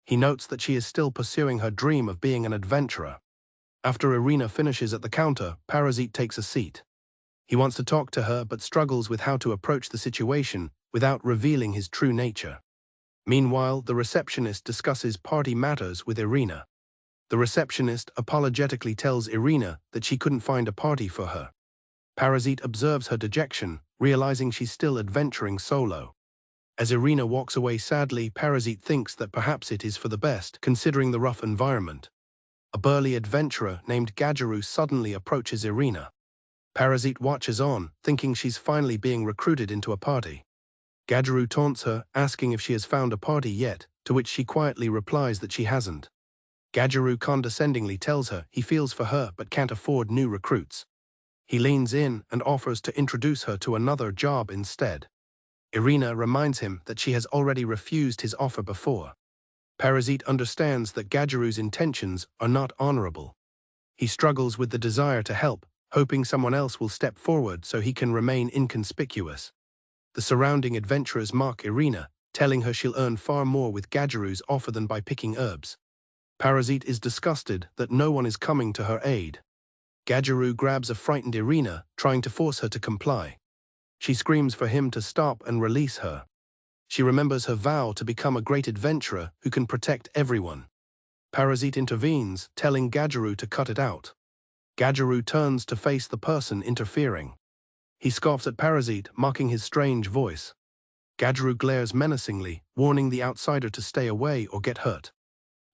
Speaker 1: He notes that she is still pursuing her dream of being an adventurer. After Irina finishes at the counter, Parasite takes a seat. He wants to talk to her but struggles with how to approach the situation without revealing his true nature. Meanwhile, the receptionist discusses party matters with Irina. The receptionist apologetically tells Irina that she couldn't find a party for her. Parasite observes her dejection, realizing she's still adventuring solo. As Irina walks away sadly, Parasite thinks that perhaps it is for the best, considering the rough environment. A burly adventurer named Gajaru suddenly approaches Irina. Parasite watches on, thinking she's finally being recruited into a party. Gajaru taunts her, asking if she has found a party yet, to which she quietly replies that she hasn't. Gajaru condescendingly tells her he feels for her but can't afford new recruits. He leans in and offers to introduce her to another job instead. Irina reminds him that she has already refused his offer before. Parasite understands that Gajaru's intentions are not honorable. He struggles with the desire to help, hoping someone else will step forward so he can remain inconspicuous. The surrounding adventurers mock Irina, telling her she'll earn far more with Gajaru's offer than by picking herbs. Parasite is disgusted that no one is coming to her aid. Gajaru grabs a frightened Irina, trying to force her to comply. She screams for him to stop and release her. She remembers her vow to become a great adventurer who can protect everyone. Parasite intervenes, telling Gajaru to cut it out. Gajaru turns to face the person interfering. He scoffs at Parasite, mocking his strange voice. Gajaru glares menacingly, warning the outsider to stay away or get hurt.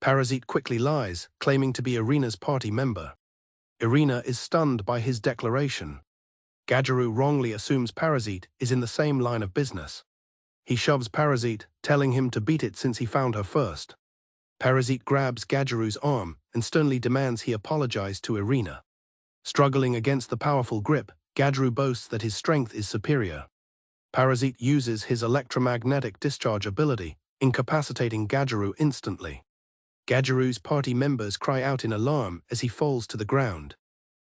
Speaker 1: Parasite quickly lies, claiming to be Irina's party member. Irina is stunned by his declaration. Gajaru wrongly assumes Parasite is in the same line of business. He shoves Parasite, telling him to beat it since he found her first. Parasite grabs Gajaru's arm and sternly demands he apologize to Irina. Struggling against the powerful grip, Gajaru boasts that his strength is superior. Parasite uses his electromagnetic discharge ability, incapacitating Gajaru instantly. Gajaru's party members cry out in alarm as he falls to the ground.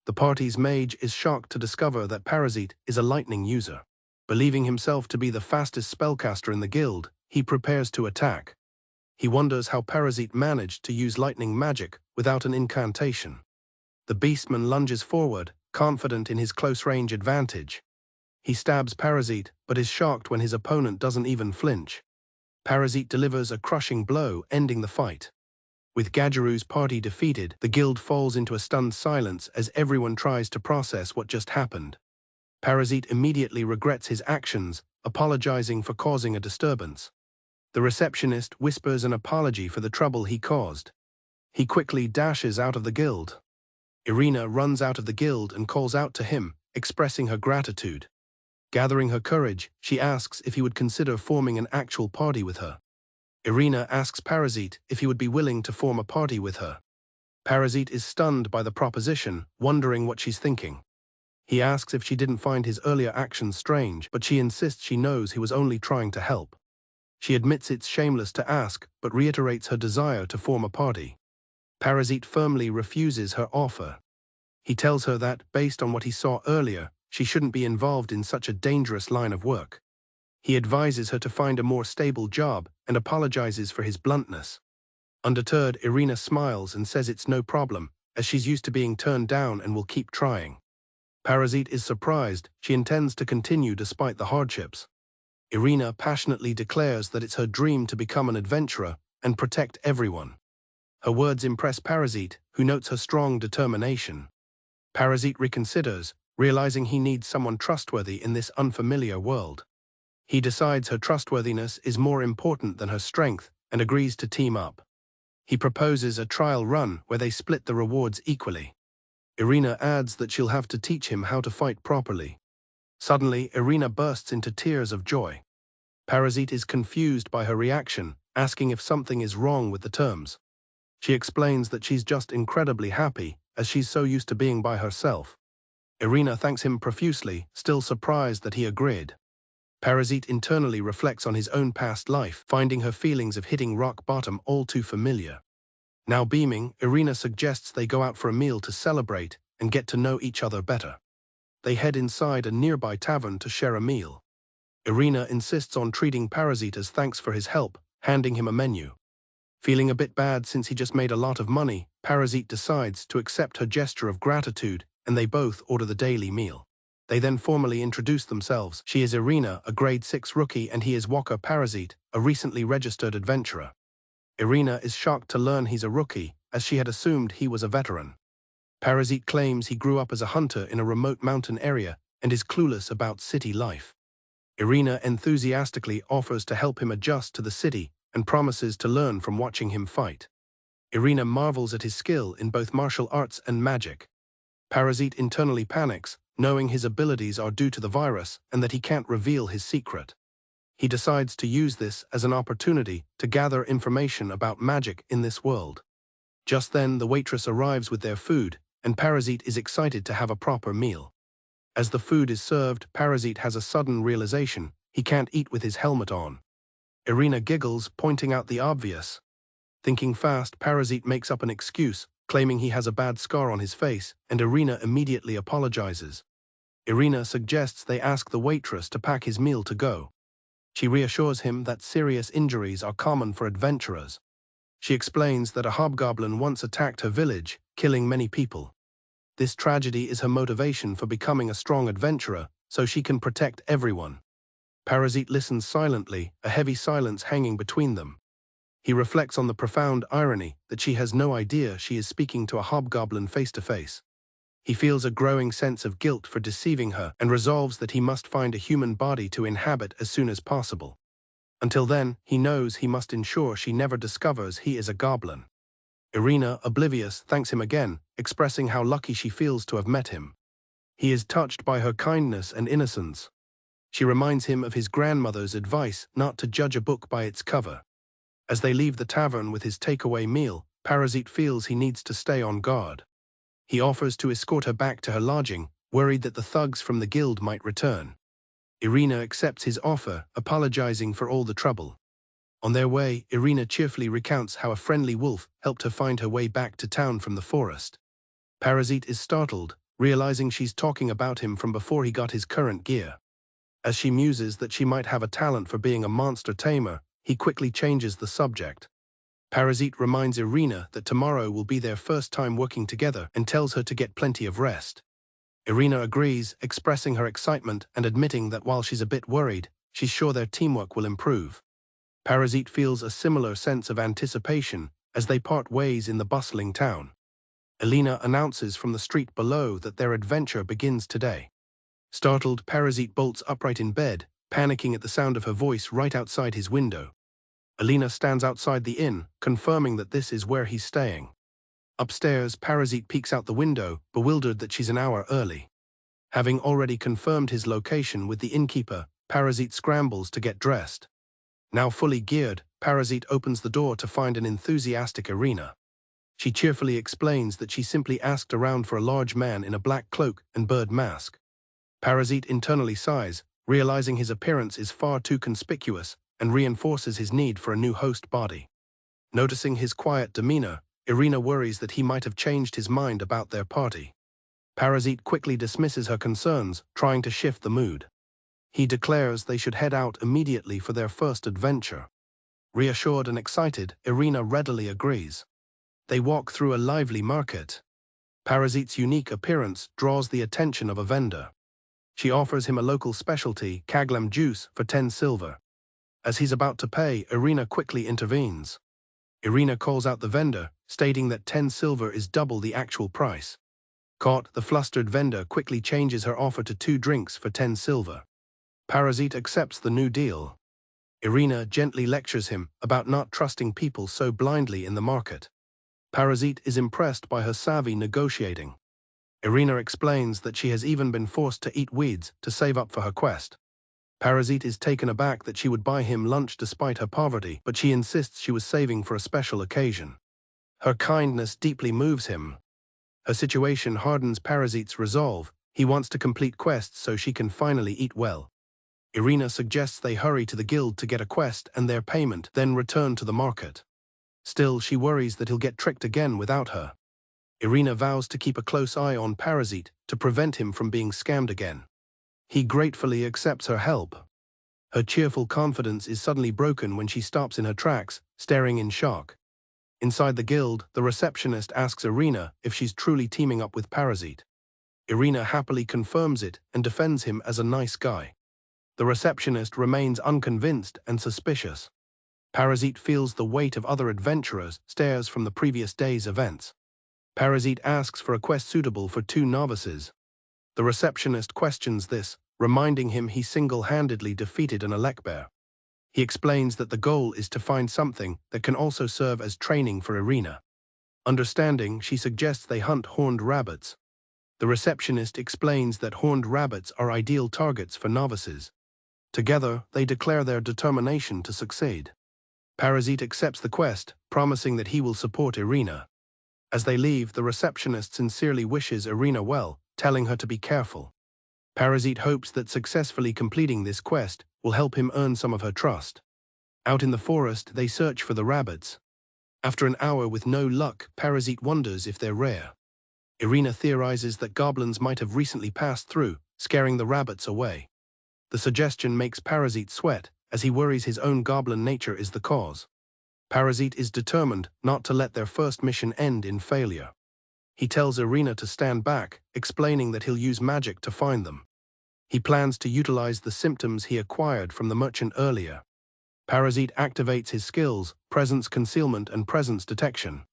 Speaker 1: The party's mage is shocked to discover that Parasite is a lightning user. Believing himself to be the fastest spellcaster in the guild, he prepares to attack. He wonders how Parasite managed to use lightning magic without an incantation. The beastman lunges forward, confident in his close-range advantage. He stabs Parasite, but is shocked when his opponent doesn't even flinch. Parasite delivers a crushing blow, ending the fight. With Gajaru's party defeated, the guild falls into a stunned silence as everyone tries to process what just happened. Parasite immediately regrets his actions, apologizing for causing a disturbance. The receptionist whispers an apology for the trouble he caused. He quickly dashes out of the guild. Irina runs out of the guild and calls out to him, expressing her gratitude. Gathering her courage, she asks if he would consider forming an actual party with her. Irina asks Parasite if he would be willing to form a party with her. Parasite is stunned by the proposition, wondering what she's thinking. He asks if she didn't find his earlier actions strange, but she insists she knows he was only trying to help. She admits it's shameless to ask, but reiterates her desire to form a party. Parasite firmly refuses her offer. He tells her that, based on what he saw earlier, she shouldn't be involved in such a dangerous line of work. He advises her to find a more stable job and apologizes for his bluntness. Undeterred, Irina smiles and says it's no problem, as she's used to being turned down and will keep trying. Parasite is surprised. She intends to continue despite the hardships. Irina passionately declares that it's her dream to become an adventurer and protect everyone. Her words impress Parasite, who notes her strong determination. Parasite reconsiders, realizing he needs someone trustworthy in this unfamiliar world. He decides her trustworthiness is more important than her strength and agrees to team up. He proposes a trial run where they split the rewards equally. Irina adds that she'll have to teach him how to fight properly. Suddenly, Irina bursts into tears of joy. Parasite is confused by her reaction, asking if something is wrong with the terms. She explains that she's just incredibly happy, as she's so used to being by herself. Irina thanks him profusely, still surprised that he agreed. Parasite internally reflects on his own past life, finding her feelings of hitting rock bottom all too familiar. Now beaming, Irina suggests they go out for a meal to celebrate and get to know each other better. They head inside a nearby tavern to share a meal. Irina insists on treating Parasite as thanks for his help, handing him a menu. Feeling a bit bad since he just made a lot of money, Parasite decides to accept her gesture of gratitude, and they both order the daily meal. They then formally introduce themselves. She is Irina, a grade 6 rookie, and he is Walker Parasite, a recently registered adventurer. Irina is shocked to learn he's a rookie, as she had assumed he was a veteran. Parasite claims he grew up as a hunter in a remote mountain area and is clueless about city life. Irina enthusiastically offers to help him adjust to the city and promises to learn from watching him fight. Irina marvels at his skill in both martial arts and magic. Parasite internally panics, knowing his abilities are due to the virus and that he can't reveal his secret. He decides to use this as an opportunity to gather information about magic in this world. Just then, the waitress arrives with their food, and Parasite is excited to have a proper meal. As the food is served, Parasite has a sudden realization: he can't eat with his helmet on. Irina giggles, pointing out the obvious. Thinking fast, Parasite makes up an excuse, claiming he has a bad scar on his face, and Irina immediately apologizes. Irina suggests they ask the waitress to pack his meal to go. She reassures him that serious injuries are common for adventurers. She explains that a hobgoblin once attacked her village, killing many people. This tragedy is her motivation for becoming a strong adventurer, so she can protect everyone. Parasite listens silently, a heavy silence hanging between them. He reflects on the profound irony that she has no idea she is speaking to a hobgoblin face to face. He feels a growing sense of guilt for deceiving her and resolves that he must find a human body to inhabit as soon as possible. Until then, he knows he must ensure she never discovers he is a goblin. Irina, oblivious, thanks him again, expressing how lucky she feels to have met him. He is touched by her kindness and innocence. She reminds him of his grandmother's advice not to judge a book by its cover. As they leave the tavern with his takeaway meal, Parasite feels he needs to stay on guard. He offers to escort her back to her lodging, worried that the thugs from the guild might return. Irina accepts his offer, apologizing for all the trouble. On their way, Irina cheerfully recounts how a friendly wolf helped her find her way back to town from the forest. Parasite is startled, realizing she's talking about him from before he got his current gear. As she muses that she might have a talent for being a monster tamer, he quickly changes the subject. Parasite reminds Irina that tomorrow will be their first time working together and tells her to get plenty of rest. Irina agrees, expressing her excitement and admitting that while she's a bit worried, she's sure their teamwork will improve. Parasite feels a similar sense of anticipation as they part ways in the bustling town. Elena announces from the street below that their adventure begins today. Startled, Parasite bolts upright in bed, panicking at the sound of her voice right outside his window. Elena stands outside the inn, confirming that this is where he's staying. Upstairs, Parasite peeks out the window, bewildered that she's an hour early. Having already confirmed his location with the innkeeper, Parasite scrambles to get dressed. Now fully geared, Parasite opens the door to find an enthusiastic Irina. She cheerfully explains that she simply asked around for a large man in a black cloak and bird mask. Parasite internally sighs, realizing his appearance is far too conspicuous, and reinforces his need for a new host body. Noticing his quiet demeanor, Irina worries that he might have changed his mind about their party. Parasite quickly dismisses her concerns, trying to shift the mood. He declares they should head out immediately for their first adventure. Reassured and excited, Irina readily agrees. They walk through a lively market. Parasite's unique appearance draws the attention of a vendor. She offers him a local specialty, kaglam juice, for 10 silver. As he's about to pay, Irina quickly intervenes. Irina calls out the vendor, stating that 10 silver is double the actual price. Caught, the flustered vendor quickly changes her offer to 2 drinks for 10 silver. Parasite accepts the new deal. Irina gently lectures him about not trusting people so blindly in the market. Parasite is impressed by her savvy negotiating. Irina explains that she has even been forced to eat weeds to save up for her quest. Parasite is taken aback that she would buy him lunch despite her poverty, but she insists she was saving for a special occasion. Her kindness deeply moves him. Her situation hardens Parasite's resolve. He wants to complete quests so she can finally eat well. Irina suggests they hurry to the guild to get a quest and their payment, then return to the market. Still, she worries that he'll get tricked again without her. Irina vows to keep a close eye on Parasite to prevent him from being scammed again. He gratefully accepts her help. Her cheerful confidence is suddenly broken when she stops in her tracks, staring in shock. Inside the guild, the receptionist asks Irina if she's truly teaming up with Parasite. Irina happily confirms it and defends him as a nice guy. The receptionist remains unconvinced and suspicious. Parasite feels the weight of other adventurers' stares from the previous day's events. Parasite asks for a quest suitable for 2 novices. The receptionist questions this, reminding him he single-handedly defeated an Alekbear. He explains that the goal is to find something that can also serve as training for Irina. Understanding, she suggests they hunt horned rabbits. The receptionist explains that horned rabbits are ideal targets for novices. Together, they declare their determination to succeed. Parasite accepts the quest, promising that he will support Irina. As they leave, the receptionist sincerely wishes Irina well, telling her to be careful. Parasite hopes that successfully completing this quest will help him earn some of her trust. Out in the forest, they search for the rabbits. After an hour with no luck, Parasite wonders if they're rare. Irina theorizes that goblins might have recently passed through, scaring the rabbits away. The suggestion makes Parasite sweat, as he worries his own goblin nature is the cause. Parasite is determined not to let their first mission end in failure. He tells Irina to stand back, explaining that he'll use magic to find them. He plans to utilize the symptoms he acquired from the merchant earlier. Parasite activates his skills, presence concealment and presence detection.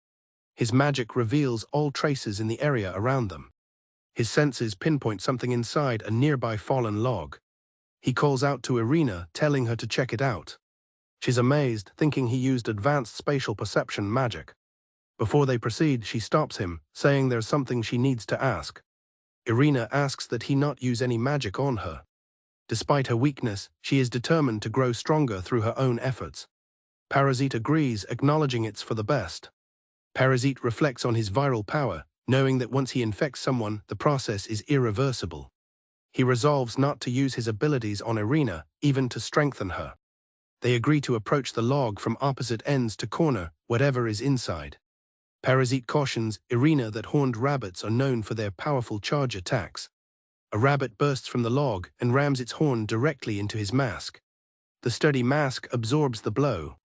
Speaker 1: His magic reveals all traces in the area around them. His senses pinpoint something inside a nearby fallen log. He calls out to Irina, telling her to check it out. She's amazed, thinking he used advanced spatial perception magic. Before they proceed, she stops him, saying there's something she needs to ask. Irina asks that he not use any magic on her. Despite her weakness, she is determined to grow stronger through her own efforts. Parasite agrees, acknowledging it's for the best. Parasite reflects on his viral power, knowing that once he infects someone, the process is irreversible. He resolves not to use his abilities on Irina, even to strengthen her. They agree to approach the log from opposite ends to corner whatever is inside. Parasite cautions Irina that horned rabbits are known for their powerful charge attacks. A rabbit bursts from the log and rams its horn directly into his mask. The sturdy mask absorbs the blow.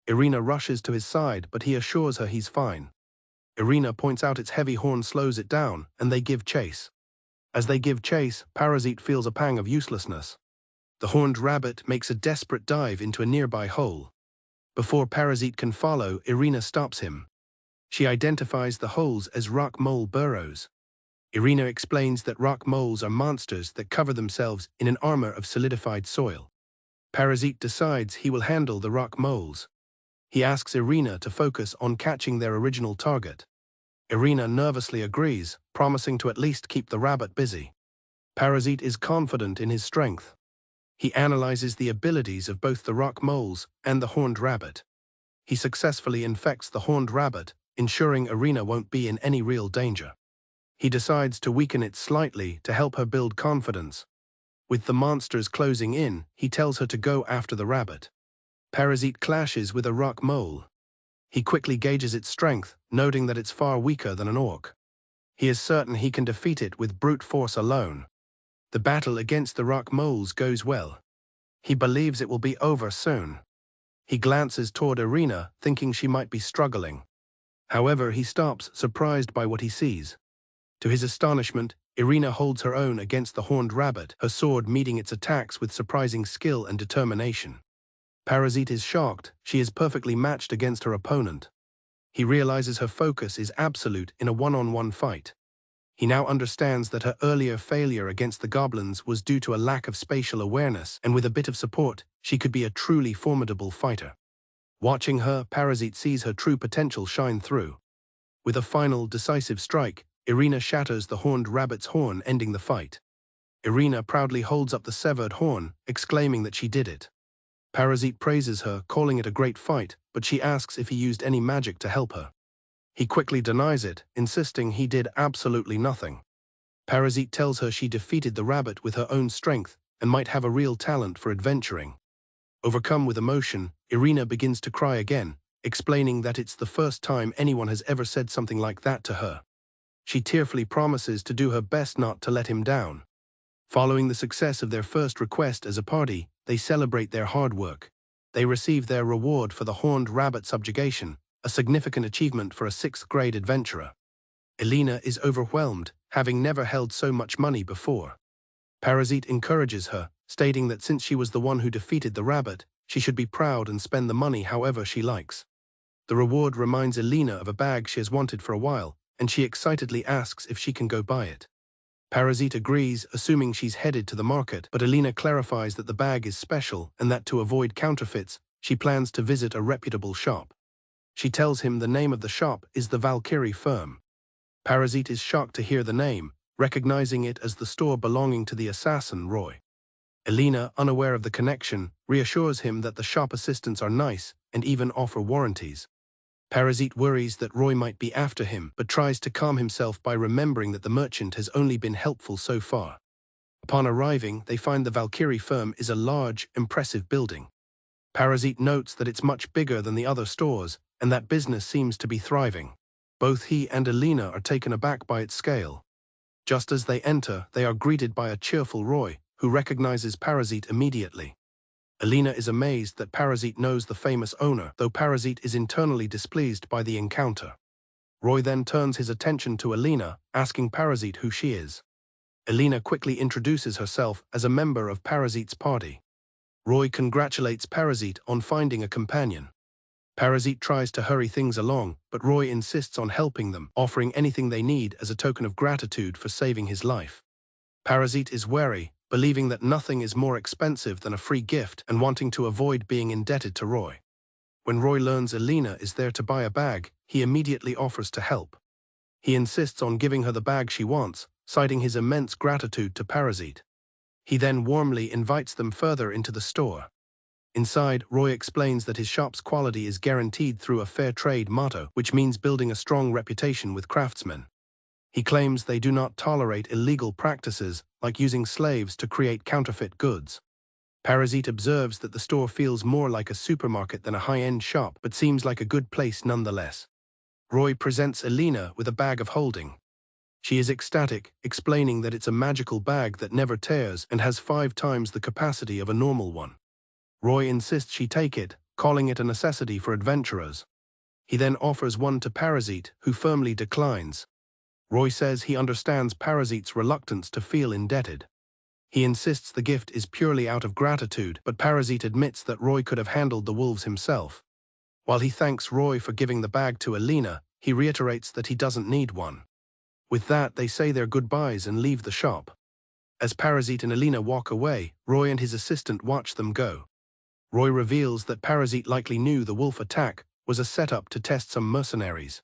Speaker 1: Irina rushes to his side, but he assures her he's fine. Irina points out its heavy horn slows it down, and they give chase. As they give chase, Parasite feels a pang of uselessness. The horned rabbit makes a desperate dive into a nearby hole. Before Parasite can follow, Irina stops him. She identifies the holes as rock mole burrows. Irina explains that rock moles are monsters that cover themselves in an armor of solidified soil. Parasite decides he will handle the rock moles. He asks Irina to focus on catching their original target. Irina nervously agrees, promising to at least keep the rabbit busy. Parasite is confident in his strength. He analyzes the abilities of both the rock moles and the horned rabbit. He successfully infects the horned rabbit, ensuring Irina won't be in any real danger. He decides to weaken it slightly to help her build confidence. With the monsters closing in, he tells her to go after the rabbit. Parasite clashes with a rock mole. He quickly gauges its strength, noting that it's far weaker than an orc. He is certain he can defeat it with brute force alone. The battle against the rock moles goes well. He believes it will be over soon. He glances toward Irina, thinking she might be struggling. However, he stops, surprised by what he sees. To his astonishment, Irina holds her own against the horned rabbit, her sword meeting its attacks with surprising skill and determination. Parasite is shocked. She is perfectly matched against her opponent. He realizes her focus is absolute in a one-on-one fight. He now understands that her earlier failure against the goblins was due to a lack of spatial awareness, and with a bit of support, she could be a truly formidable fighter. Watching her, Parasite sees her true potential shine through. With a final, decisive strike, Irina shatters the horned rabbit's horn, ending the fight. Irina proudly holds up the severed horn, exclaiming that she did it. Parasite praises her, calling it a great fight, but she asks if he used any magic to help her. He quickly denies it, insisting he did absolutely nothing. Parasite tells her she defeated the rabbit with her own strength and might have a real talent for adventuring. Overcome with emotion, Irina begins to cry again, explaining that it's the first time anyone has ever said something like that to her. She tearfully promises to do her best not to let him down. Following the success of their first request as a party, they celebrate their hard work. They receive their reward for the horned rabbit subjugation, a significant achievement for a 6th-grade adventurer. Elena is overwhelmed, having never held so much money before. Parasite encourages her, stating that since she was the one who defeated the rabbit, she should be proud and spend the money however she likes. The reward reminds Elena of a bag she has wanted for a while, and she excitedly asks if she can go buy it. Parasite agrees, assuming she's headed to the market, but Elena clarifies that the bag is special and that to avoid counterfeits, she plans to visit a reputable shop. She tells him the name of the shop is the Valkyrie firm. Parasite is shocked to hear the name, recognizing it as the store belonging to the assassin Roy. Elena, unaware of the connection, reassures him that the shop assistants are nice and even offer warranties. Parasite worries that Roy might be after him, but tries to calm himself by remembering that the merchant has only been helpful so far. Upon arriving, they find the Valkyrie firm is a large, impressive building. Parasite notes that it's much bigger than the other stores, and that business seems to be thriving. Both he and Alina are taken aback by its scale. Just as they enter, they are greeted by a cheerful Roy, who recognizes Parasite immediately. Alina is amazed that Parasite knows the famous owner, though Parasite is internally displeased by the encounter. Roy then turns his attention to Alina, asking Parasite who she is. Alina quickly introduces herself as a member of Parasite's party. Roy congratulates Parasite on finding a companion. Parasite tries to hurry things along, but Roy insists on helping them, offering anything they need as a token of gratitude for saving his life. Parasite is wary, believing that nothing is more expensive than a free gift and wanting to avoid being indebted to Roy. When Roy learns Alina is there to buy a bag, he immediately offers to help. He insists on giving her the bag she wants, citing his immense gratitude to Parasite. He then warmly invites them further into the store. Inside, Roy explains that his shop's quality is guaranteed through a fair trade motto, which means building a strong reputation with craftsmen. He claims they do not tolerate illegal practices, like using slaves to create counterfeit goods. Parasite observes that the store feels more like a supermarket than a high-end shop, but seems like a good place nonetheless. Roy presents Alina with a bag of holding. She is ecstatic, explaining that it's a magical bag that never tears and has 5 times the capacity of a normal one. Roy insists she take it, calling it a necessity for adventurers. He then offers one to Parasite, who firmly declines. Roy says he understands Parasite's reluctance to feel indebted. He insists the gift is purely out of gratitude, but Parasite admits that Roy could have handled the wolves himself. While he thanks Roy for giving the bag to Alina, he reiterates that he doesn't need one. With that, they say their goodbyes and leave the shop. As Parasite and Alina walk away, Roy and his assistant watch them go. Roy reveals that Parasite likely knew the wolf attack was a setup to test some mercenaries.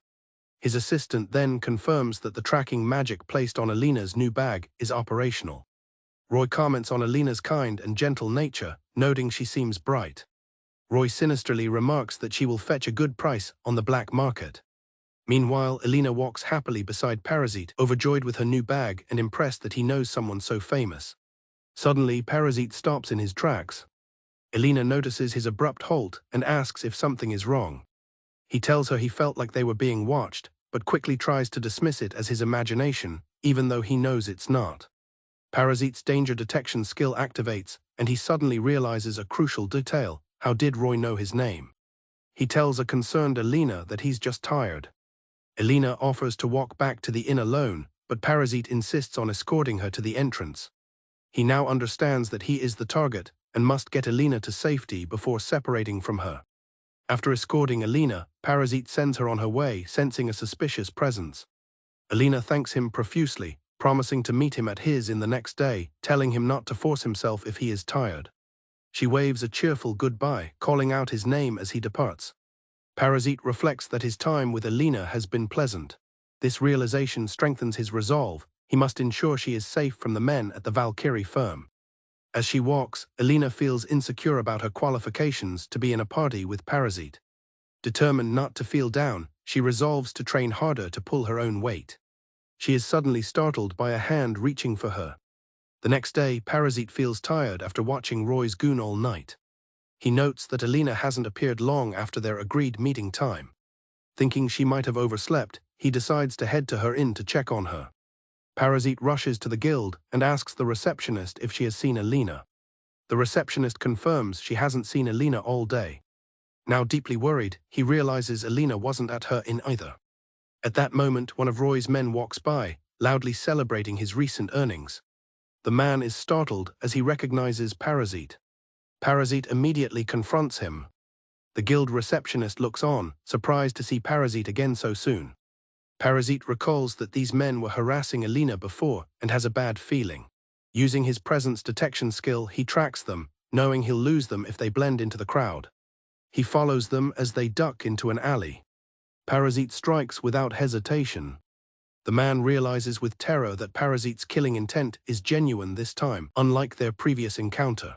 Speaker 1: His assistant then confirms that the tracking magic placed on Alina's new bag is operational. Roy comments on Alina's kind and gentle nature, noting she seems bright. Roy sinisterly remarks that she will fetch a good price on the black market. Meanwhile, Alina walks happily beside Parasite, overjoyed with her new bag and impressed that he knows someone so famous. Suddenly, Parasite stops in his tracks. Alina notices his abrupt halt and asks if something is wrong. He tells her he felt like they were being watched, but quickly tries to dismiss it as his imagination, even though he knows it's not. Parasite's danger detection skill activates, and he suddenly realizes a crucial detail: how did Roy know his name? He tells a concerned Alina that he's just tired. Alina offers to walk back to the inn alone, but Parasite insists on escorting her to the entrance. He now understands that he is the target and must get Alina to safety before separating from her. After escorting Alina, Parasite sends her on her way, sensing a suspicious presence. Alina thanks him profusely, promising to meet him at his inn the next day, telling him not to force himself if he is tired. She waves a cheerful goodbye, calling out his name as he departs. Parasite reflects that his time with Alina has been pleasant. This realization strengthens his resolve. He must ensure she is safe from the men at the Valkyrie firm. As she walks, Alina feels insecure about her qualifications to be in a party with Parasite. Determined not to feel down, she resolves to train harder to pull her own weight. She is suddenly startled by a hand reaching for her. The next day, Parasite feels tired after watching Roy's goon all night. He notes that Alina hasn't appeared long after their agreed meeting time. Thinking she might have overslept, he decides to head to her inn to check on her. Parasite rushes to the guild and asks the receptionist if she has seen Alina. The receptionist confirms she hasn't seen Alina all day. Now deeply worried, he realizes Alina wasn't at her inn either. At that moment, one of Roy's men walks by, loudly celebrating his recent earnings. The man is startled as he recognizes Parasite. Parasite immediately confronts him. The guild receptionist looks on, surprised to see Parasite again so soon. Parasite recalls that these men were harassing Alina before and has a bad feeling. Using his presence detection skill, he tracks them, knowing he'll lose them if they blend into the crowd. He follows them as they duck into an alley. Parasite strikes without hesitation. The man realizes with terror that Parasite's killing intent is genuine this time, unlike their previous encounter.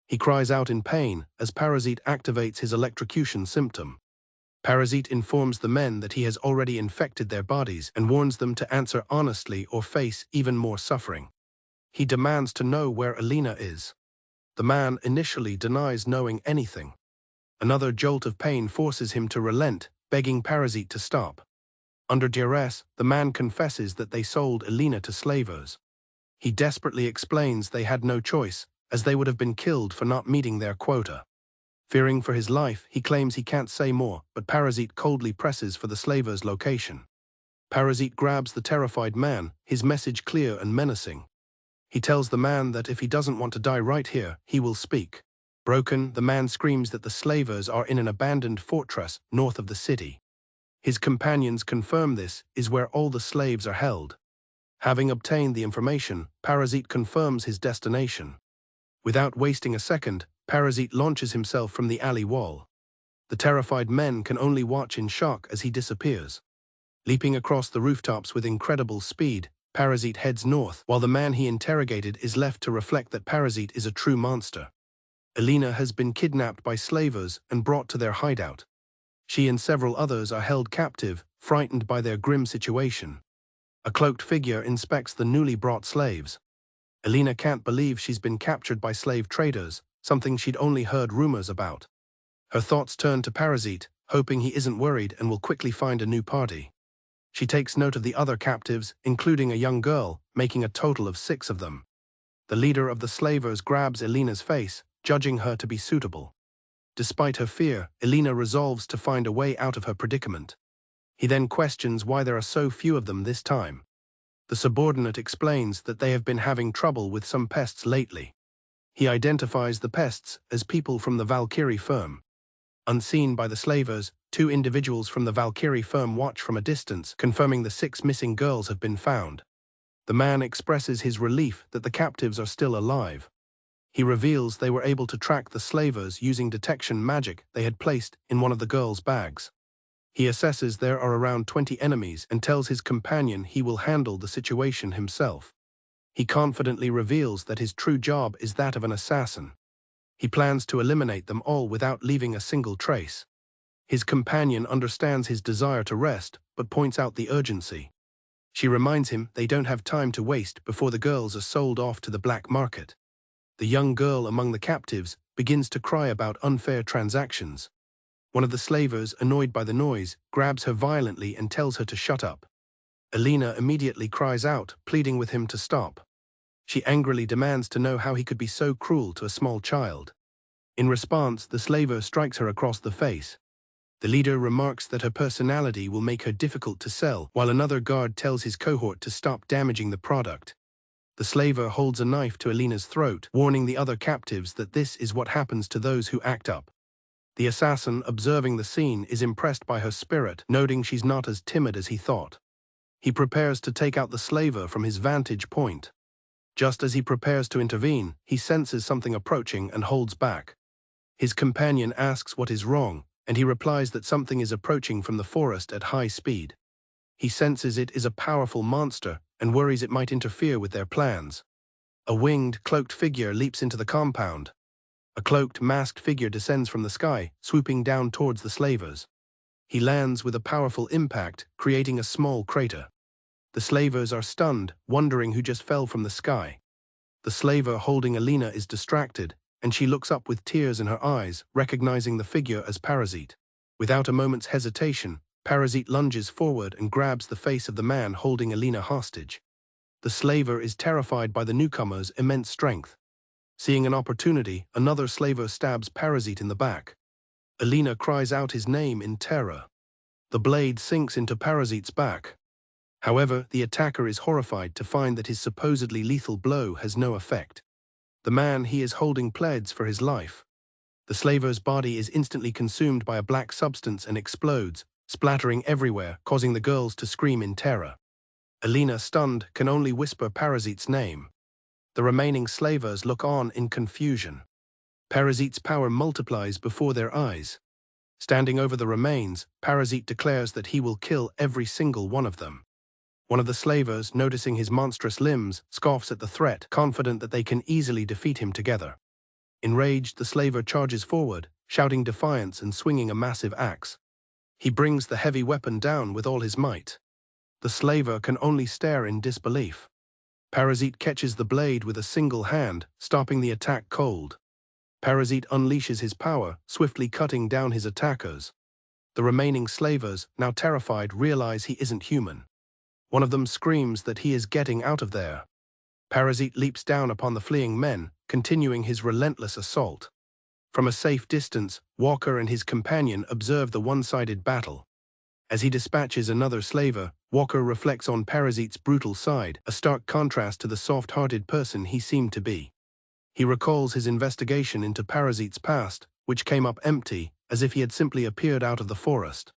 Speaker 1: He cries out in pain as Parasite activates his electrocution symptom. Parasite informs the men that he has already infected their bodies and warns them to answer honestly or face even more suffering. He demands to know where Alina is. The man initially denies knowing anything. Another jolt of pain forces him to relent, begging Parasite to stop. Under duress, the man confesses that they sold Elena to slavers. He desperately explains they had no choice, as they would have been killed for not meeting their quota. Fearing for his life, he claims he can't say more, but Parasite coldly presses for the slaver's location. Parasite grabs the terrified man, his message clear and menacing. He tells the man that if he doesn't want to die right here, he will speak. Broken, the man screams that the slavers are in an abandoned fortress north of the city. His companions confirm this is where all the slaves are held. Having obtained the information, Parasite confirms his destination. Without wasting a second, Parasite launches himself from the alley wall. The terrified men can only watch in shock as he disappears. Leaping across the rooftops with incredible speed, Parasite heads north, while the man he interrogated is left to reflect that Parasite is a true monster. Elena has been kidnapped by slavers and brought to their hideout. She and several others are held captive, frightened by their grim situation. A cloaked figure inspects the newly brought slaves. Elena can't believe she's been captured by slave traders, something she'd only heard rumors about. Her thoughts turn to Parasite, hoping he isn't worried and will quickly find a new party. She takes note of the other captives, including a young girl, making a total of 6 of them. The leader of the slavers grabs Elena's face, judging her to be suitable. Despite her fear, Elena resolves to find a way out of her predicament. He then questions why there are so few of them this time. The subordinate explains that they have been having trouble with some pests lately. He identifies the pests as people from the Valkyrie firm. Unseen by the slavers, 2 individuals from the Valkyrie firm watch from a distance, confirming the 6 missing girls have been found. The man expresses his relief that the captives are still alive. He reveals they were able to track the slavers using detection magic they had placed in one of the girls' bags. He assesses there are around 20 enemies and tells his companion he will handle the situation himself. He confidently reveals that his true job is that of an assassin. He plans to eliminate them all without leaving a single trace. His companion understands his desire to rest, but points out the urgency. She reminds him they don't have time to waste before the girls are sold off to the black market. The young girl among the captives begins to cry about unfair transactions. One of the slavers, annoyed by the noise, grabs her violently and tells her to shut up. Elena immediately cries out, pleading with him to stop. She angrily demands to know how he could be so cruel to a small child. In response, the slaver strikes her across the face. The leader remarks that her personality will make her difficult to sell, while another guard tells his cohort to stop damaging the product. The slaver holds a knife to Elena's throat, warning the other captives that this is what happens to those who act up. The assassin, observing the scene, is impressed by her spirit, noting she's not as timid as he thought. He prepares to take out the slaver from his vantage point. Just as he prepares to intervene, he senses something approaching and holds back. His companion asks what is wrong, and he replies that something is approaching from the forest at high speed. He senses it is a powerful monster and worries it might interfere with their plans. A winged, cloaked figure leaps into the compound. A cloaked, masked figure descends from the sky, swooping down towards the slavers. He lands with a powerful impact, creating a small crater. The slavers are stunned, wondering who just fell from the sky. The slaver holding Elena is distracted, and she looks up with tears in her eyes, recognizing the figure as Parasite. Without a moment's hesitation, Parasite lunges forward and grabs the face of the man holding Elena hostage. The slaver is terrified by the newcomer's immense strength. Seeing an opportunity, another slaver stabs Parasite in the back. Elena cries out his name in terror. The blade sinks into Parasite's back. However, the attacker is horrified to find that his supposedly lethal blow has no effect. The man he is holding pleads for his life. The slaver's body is instantly consumed by a black substance and explodes, splattering everywhere, causing the girls to scream in terror. Elena, stunned, can only whisper Parasite's name. The remaining slavers look on in confusion. Parasite's power multiplies before their eyes. Standing over the remains, Parasite declares that he will kill every single one of them. One of the slavers, noticing his monstrous limbs, scoffs at the threat, confident that they can easily defeat him together. Enraged, the slaver charges forward, shouting defiance and swinging a massive axe. He brings the heavy weapon down with all his might. The slaver can only stare in disbelief. Parasite catches the blade with a single hand, stopping the attack cold. Parasite unleashes his power, swiftly cutting down his attackers. The remaining slavers, now terrified, realize he isn't human. One of them screams that he is getting out of there. Parasite leaps down upon the fleeing men, continuing his relentless assault. From a safe distance, Walker and his companion observe the one-sided battle. As he dispatches another slaver, Walker reflects on Parasite's brutal side, a stark contrast to the soft-hearted person he seemed to be. He recalls his investigation into Parasite's past, which came up empty, as if he had simply appeared out of the forest.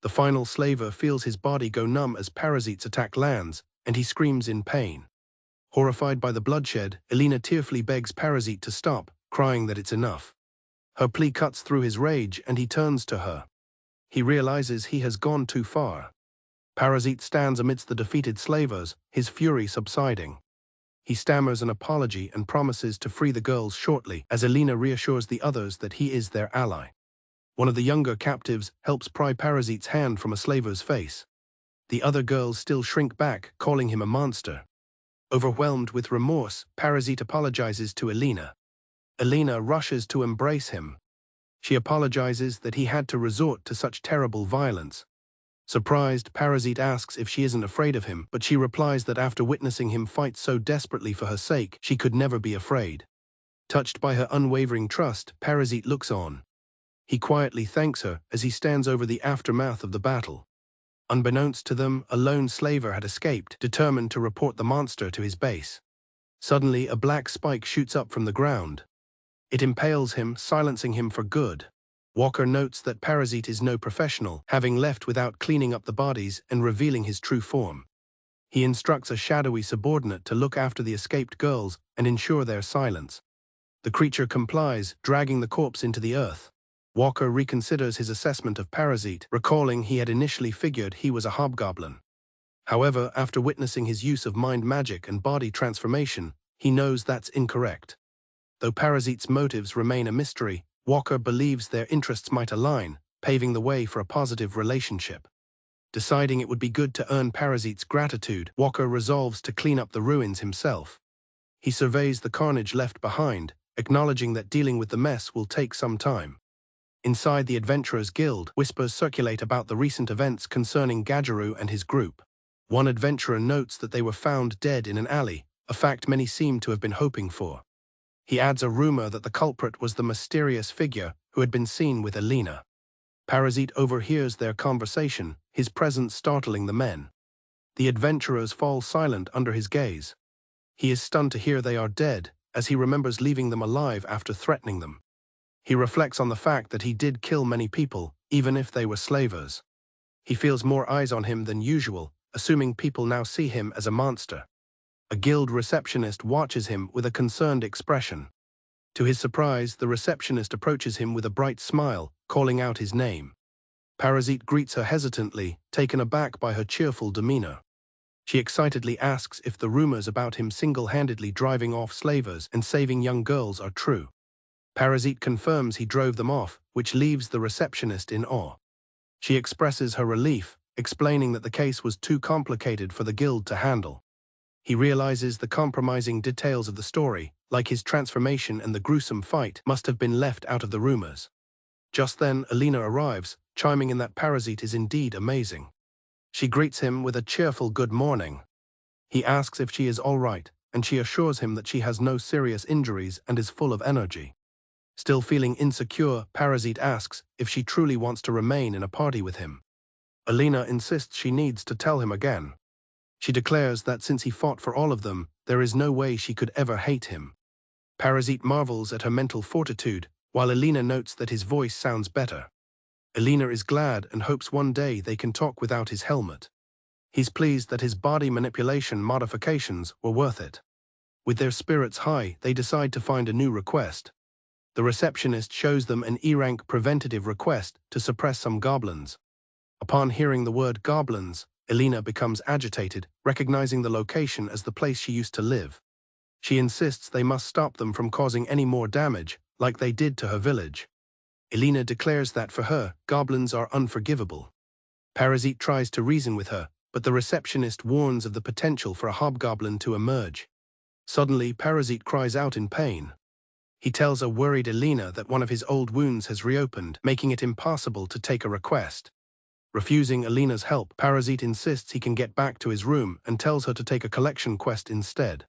Speaker 1: The final slaver feels his body go numb as Parasite's attack lands, and he screams in pain. Horrified by the bloodshed, Elena tearfully begs Parasite to stop, crying that it's enough. Her plea cuts through his rage, and he turns to her. He realizes he has gone too far. Parasite stands amidst the defeated slavers, his fury subsiding. He stammers an apology and promises to free the girls shortly, as Elena reassures the others that he is their ally. One of the younger captives helps pry Parasite's hand from a slaver's face. The other girls still shrink back, calling him a monster. Overwhelmed with remorse, Parasite apologizes to Elena. Elena rushes to embrace him. She apologizes that he had to resort to such terrible violence. Surprised, Parasite asks if she isn't afraid of him, but she replies that after witnessing him fight so desperately for her sake, she could never be afraid. Touched by her unwavering trust, Parasite looks on. He quietly thanks her as he stands over the aftermath of the battle. Unbeknownst to them, a lone slaver had escaped, determined to report the monster to his base. Suddenly, a black spike shoots up from the ground. It impales him, silencing him for good. Walker notes that Parasite is no professional, having left without cleaning up the bodies and revealing his true form. He instructs a shadowy subordinate to look after the escaped girls and ensure their silence. The creature complies, dragging the corpse into the earth. Walker reconsiders his assessment of Parasite, recalling he had initially figured he was a hobgoblin. However, after witnessing his use of mind magic and body transformation, he knows that's incorrect. Though Parasite's motives remain a mystery, Walker believes their interests might align, paving the way for a positive relationship. Deciding it would be good to earn Parasite's gratitude, Walker resolves to clean up the ruins himself. He surveys the carnage left behind, acknowledging that dealing with the mess will take some time. Inside the Adventurers Guild, whispers circulate about the recent events concerning Gajaru and his group. One adventurer notes that they were found dead in an alley, a fact many seem to have been hoping for. He adds a rumor that the culprit was the mysterious figure who had been seen with Elena. Parasite overhears their conversation, his presence startling the men. The adventurers fall silent under his gaze. He is stunned to hear they are dead, as he remembers leaving them alive after threatening them. He reflects on the fact that he did kill many people, even if they were slavers. He feels more eyes on him than usual, assuming people now see him as a monster. A guild receptionist watches him with a concerned expression. To his surprise, the receptionist approaches him with a bright smile, calling out his name. Parasite greets her hesitantly, taken aback by her cheerful demeanor. She excitedly asks if the rumors about him single-handedly driving off slavers and saving young girls are true. Parasite confirms he drove them off, which leaves the receptionist in awe. She expresses her relief, explaining that the case was too complicated for the guild to handle. He realizes the compromising details of the story, like his transformation and the gruesome fight, must have been left out of the rumors. Just then, Elena arrives, chiming in that Parasite is indeed amazing. She greets him with a cheerful good morning. He asks if she is all right, and she assures him that she has no serious injuries and is full of energy. Still feeling insecure, Parasite asks if she truly wants to remain in a party with him. Elena insists she needs to tell him again. She declares that since he fought for all of them, there is no way she could ever hate him. Parasite marvels at her mental fortitude, while Elena notes that his voice sounds better. Elena is glad and hopes one day they can talk without his helmet. He's pleased that his body manipulation modifications were worth it. With their spirits high, they decide to find a new request. The receptionist shows them an E-rank preventative request to suppress some goblins. Upon hearing the word goblins, Elena becomes agitated, recognizing the location as the place she used to live. She insists they must stop them from causing any more damage, like they did to her village. Elena declares that for her, goblins are unforgivable. Parasite tries to reason with her, but the receptionist warns of the potential for a hobgoblin to emerge. Suddenly, Parasite cries out in pain. He tells a worried Alina that one of his old wounds has reopened, making it impossible to take a request. Refusing Alina's help, Parasite insists he can get back to his room and tells her to take a collection quest instead.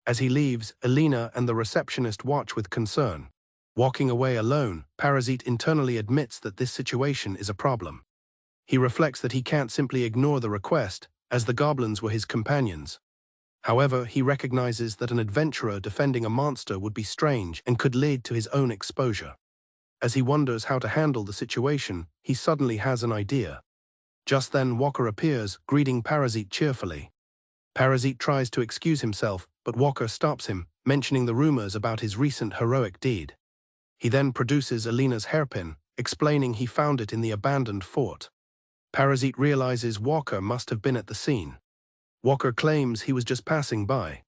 Speaker 1: As he leaves, Alina and the receptionist watch with concern. Walking away alone, Parasite internally admits that this situation is a problem. He reflects that he can't simply ignore the request, as the goblins were his companions. However, he recognizes that an adventurer defending a monster would be strange and could lead to his own exposure. As he wonders how to handle the situation, he suddenly has an idea. Just then Walker appears, greeting Parasite cheerfully. Parasite tries to excuse himself, but Walker stops him, mentioning the rumors about his recent heroic deed. He then produces Alina's hairpin, explaining he found it in the abandoned fort. Parasite realizes Walker must have been at the scene. Walker claims he was just passing by.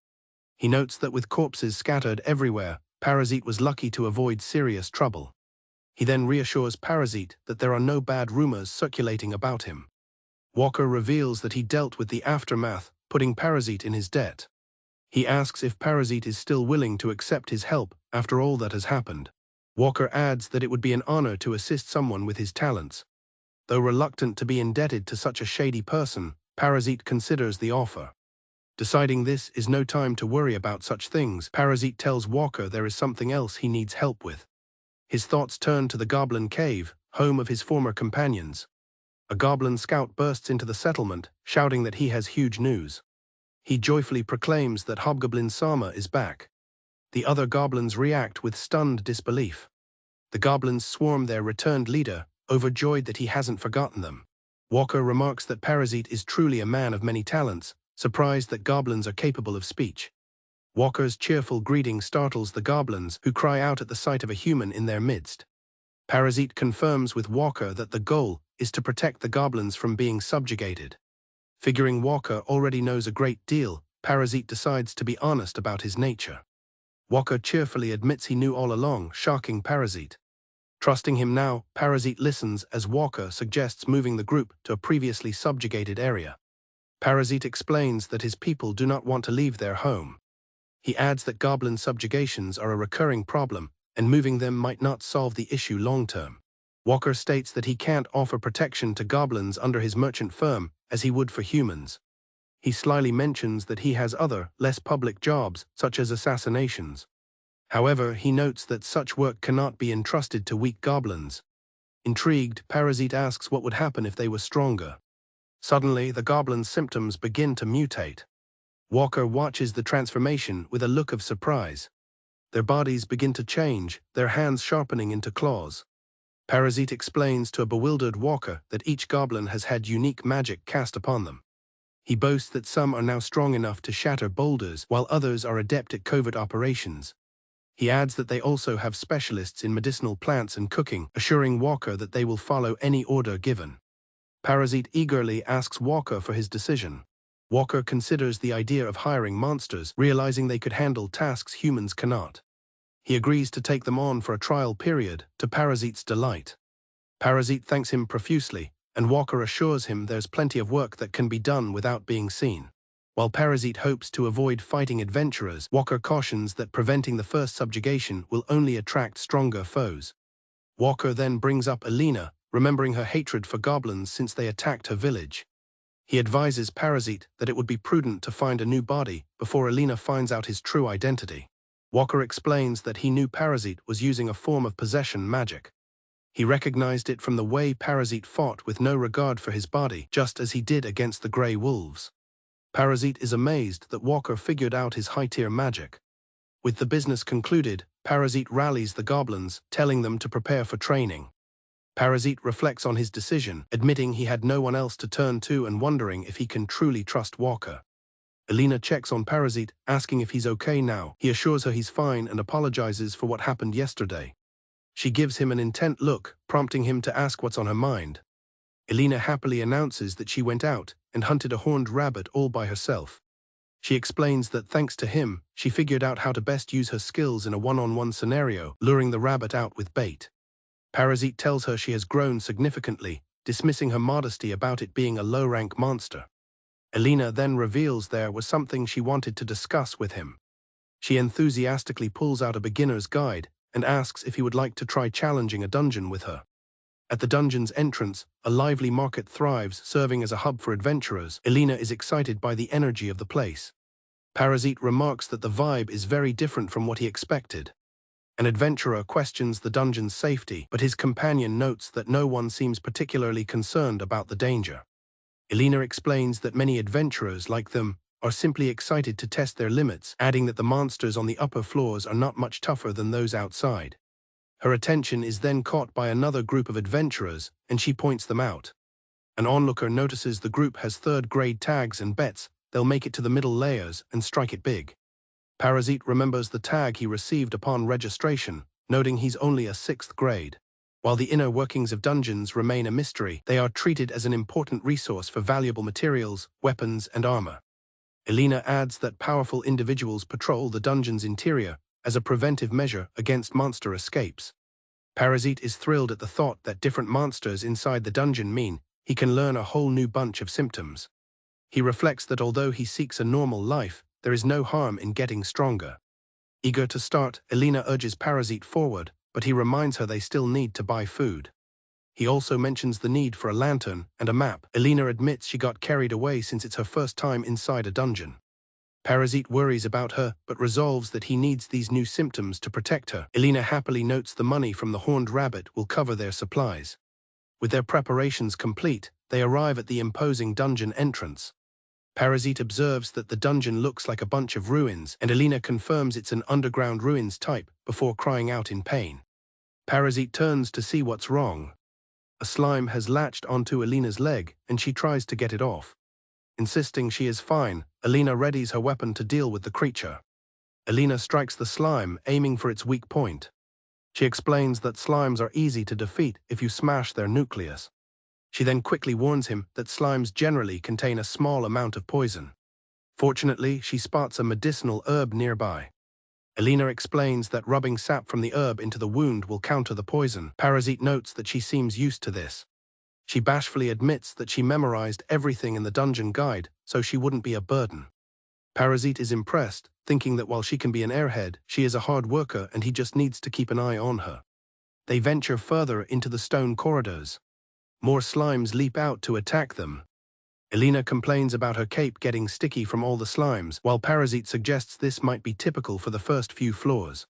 Speaker 1: He notes that with corpses scattered everywhere, Parasite was lucky to avoid serious trouble. He then reassures Parasite that there are no bad rumors circulating about him. Walker reveals that he dealt with the aftermath, putting Parasite in his debt. He asks if Parasite is still willing to accept his help after all that has happened. Walker adds that it would be an honor to assist someone with his talents. Though reluctant to be indebted to such a shady person, Parasite considers the offer. Deciding this is no time to worry about such things, Parasite tells Walker there is something else he needs help with. His thoughts turn to the Goblin Cave, home of his former companions. A goblin scout bursts into the settlement, shouting that he has huge news. He joyfully proclaims that Hobgoblin Sama is back. The other goblins react with stunned disbelief. The goblins swarm their returned leader, overjoyed that he hasn't forgotten them. Walker remarks that Parasite is truly a man of many talents, surprised that goblins are capable of speech. Walker's cheerful greeting startles the goblins, who cry out at the sight of a human in their midst. Parasite confirms with Walker that the goal is to protect the goblins from being subjugated. Figuring Walker already knows a great deal, Parasite decides to be honest about his nature. Walker cheerfully admits he knew all along, shocking Parasite. Trusting him now, Parasite listens as Walker suggests moving the group to a previously subjugated area. Parasite explains that his people do not want to leave their home. He adds that goblin subjugations are a recurring problem, and moving them might not solve the issue long-term. Walker states that he can't offer protection to goblins under his merchant firm as he would for humans. He slyly mentions that he has other, less public jobs, such as assassinations. However, he notes that such work cannot be entrusted to weak goblins. Intrigued, Parasite asks what would happen if they were stronger. Suddenly, the goblin's symptoms begin to mutate. Walker watches the transformation with a look of surprise. Their bodies begin to change, their hands sharpening into claws. Parasite explains to a bewildered Walker that each goblin has had unique magic cast upon them. He boasts that some are now strong enough to shatter boulders, while others are adept at covert operations. He adds that they also have specialists in medicinal plants and cooking, assuring Walker that they will follow any order given. Parasite eagerly asks Walker for his decision. Walker considers the idea of hiring monsters, realizing they could handle tasks humans cannot. He agrees to take them on for a trial period, to Parasite's delight. Parasite thanks him profusely, and Walker assures him there's plenty of work that can be done without being seen. While Parasite hopes to avoid fighting adventurers, Walker cautions that preventing the first subjugation will only attract stronger foes. Walker then brings up Alina, remembering her hatred for goblins since they attacked her village. He advises Parasite that it would be prudent to find a new body before Alina finds out his true identity. Walker explains that he knew Parasite was using a form of possession magic. He recognized it from the way Parasite fought with no regard for his body, just as he did against the Grey Wolves. Parasite is amazed that Walker figured out his high-tier magic. With the business concluded, Parasite rallies the goblins, telling them to prepare for training. Parasite reflects on his decision, admitting he had no one else to turn to and wondering if he can truly trust Walker. Alina checks on Parasite, asking if he's okay now. He assures her he's fine and apologizes for what happened yesterday. She gives him an intent look, prompting him to ask what's on her mind. Alina happily announces that she went out and hunted a horned rabbit all by herself. She explains that thanks to him, she figured out how to best use her skills in a one-on-one scenario, luring the rabbit out with bait. Parasite tells her she has grown significantly, dismissing her modesty about it being a low-rank monster. Alina then reveals there was something she wanted to discuss with him. She enthusiastically pulls out a beginner's guide and asks if he would like to try challenging a dungeon with her. At the dungeon's entrance, a lively market thrives, serving as a hub for adventurers. Elena is excited by the energy of the place. Parasite remarks that the vibe is very different from what he expected. An adventurer questions the dungeon's safety, but his companion notes that no one seems particularly concerned about the danger. Elena explains that many adventurers, like them, are simply excited to test their limits, adding that the monsters on the upper floors are not much tougher than those outside. Her attention is then caught by another group of adventurers, and she points them out. An onlooker notices the group has third-grade tags and bets they'll make it to the middle layers and strike it big. Parasite remembers the tag he received upon registration, noting he's only a 6th grade. While the inner workings of dungeons remain a mystery, they are treated as an important resource for valuable materials, weapons, and armor. Elena adds that powerful individuals patrol the dungeon's interior as a preventive measure against monster escapes. Parasite is thrilled at the thought that different monsters inside the dungeon mean he can learn a whole new bunch of symptoms. He reflects that although he seeks a normal life, there is no harm in getting stronger. Eager to start, Elena urges Parasite forward, but he reminds her they still need to buy food. He also mentions the need for a lantern and a map. Elena admits she got carried away since it's her first time inside a dungeon. Parasite worries about her, but resolves that he needs these new symptoms to protect her. Elena happily notes the money from the horned rabbit will cover their supplies. With their preparations complete, they arrive at the imposing dungeon entrance. Parasite observes that the dungeon looks like a bunch of ruins, and Elena confirms it's an underground ruins type before crying out in pain. Parasite turns to see what's wrong. A slime has latched onto Elena's leg, and she tries to get it off. Insisting she is fine, Elena readies her weapon to deal with the creature. Elena strikes the slime, aiming for its weak point. She explains that slimes are easy to defeat if you smash their nucleus. She then quickly warns him that slimes generally contain a small amount of poison. Fortunately, she spots a medicinal herb nearby. Elena explains that rubbing sap from the herb into the wound will counter the poison. Parasite notes that she seems used to this. She bashfully admits that she memorized everything in the dungeon guide, so she wouldn't be a burden. Parasite is impressed, thinking that while she can be an airhead, she is a hard worker and he just needs to keep an eye on her. They venture further into the stone corridors. More slimes leap out to attack them. Elena complains about her cape getting sticky from all the slimes, while Parasite suggests this might be typical for the first few floors.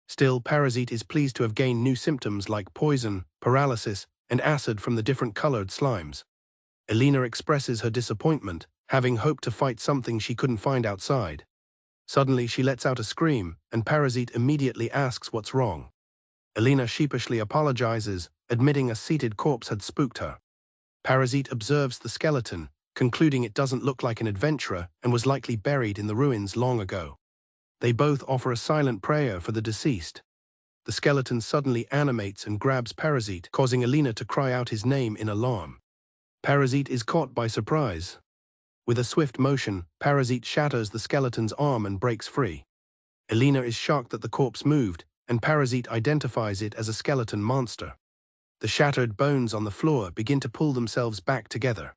Speaker 1: Still, Parasite is pleased to have gained new symptoms like poison, paralysis, and acid from the different colored slimes. Elena expresses her disappointment, having hoped to fight something she couldn't find outside. Suddenly, she lets out a scream, and Parasite immediately asks what's wrong. Elena sheepishly apologizes, admitting a seated corpse had spooked her. Parasite observes the skeleton, concluding it doesn't look like an adventurer and was likely buried in the ruins long ago. They both offer a silent prayer for the deceased. The skeleton suddenly animates and grabs Parasite, causing Elena to cry out his name in alarm. Parasite is caught by surprise. With a swift motion, Parasite shatters the skeleton's arm and breaks free. Elena is shocked that the corpse moved, and Parasite identifies it as a skeleton monster. The shattered bones on the floor begin to pull themselves back together.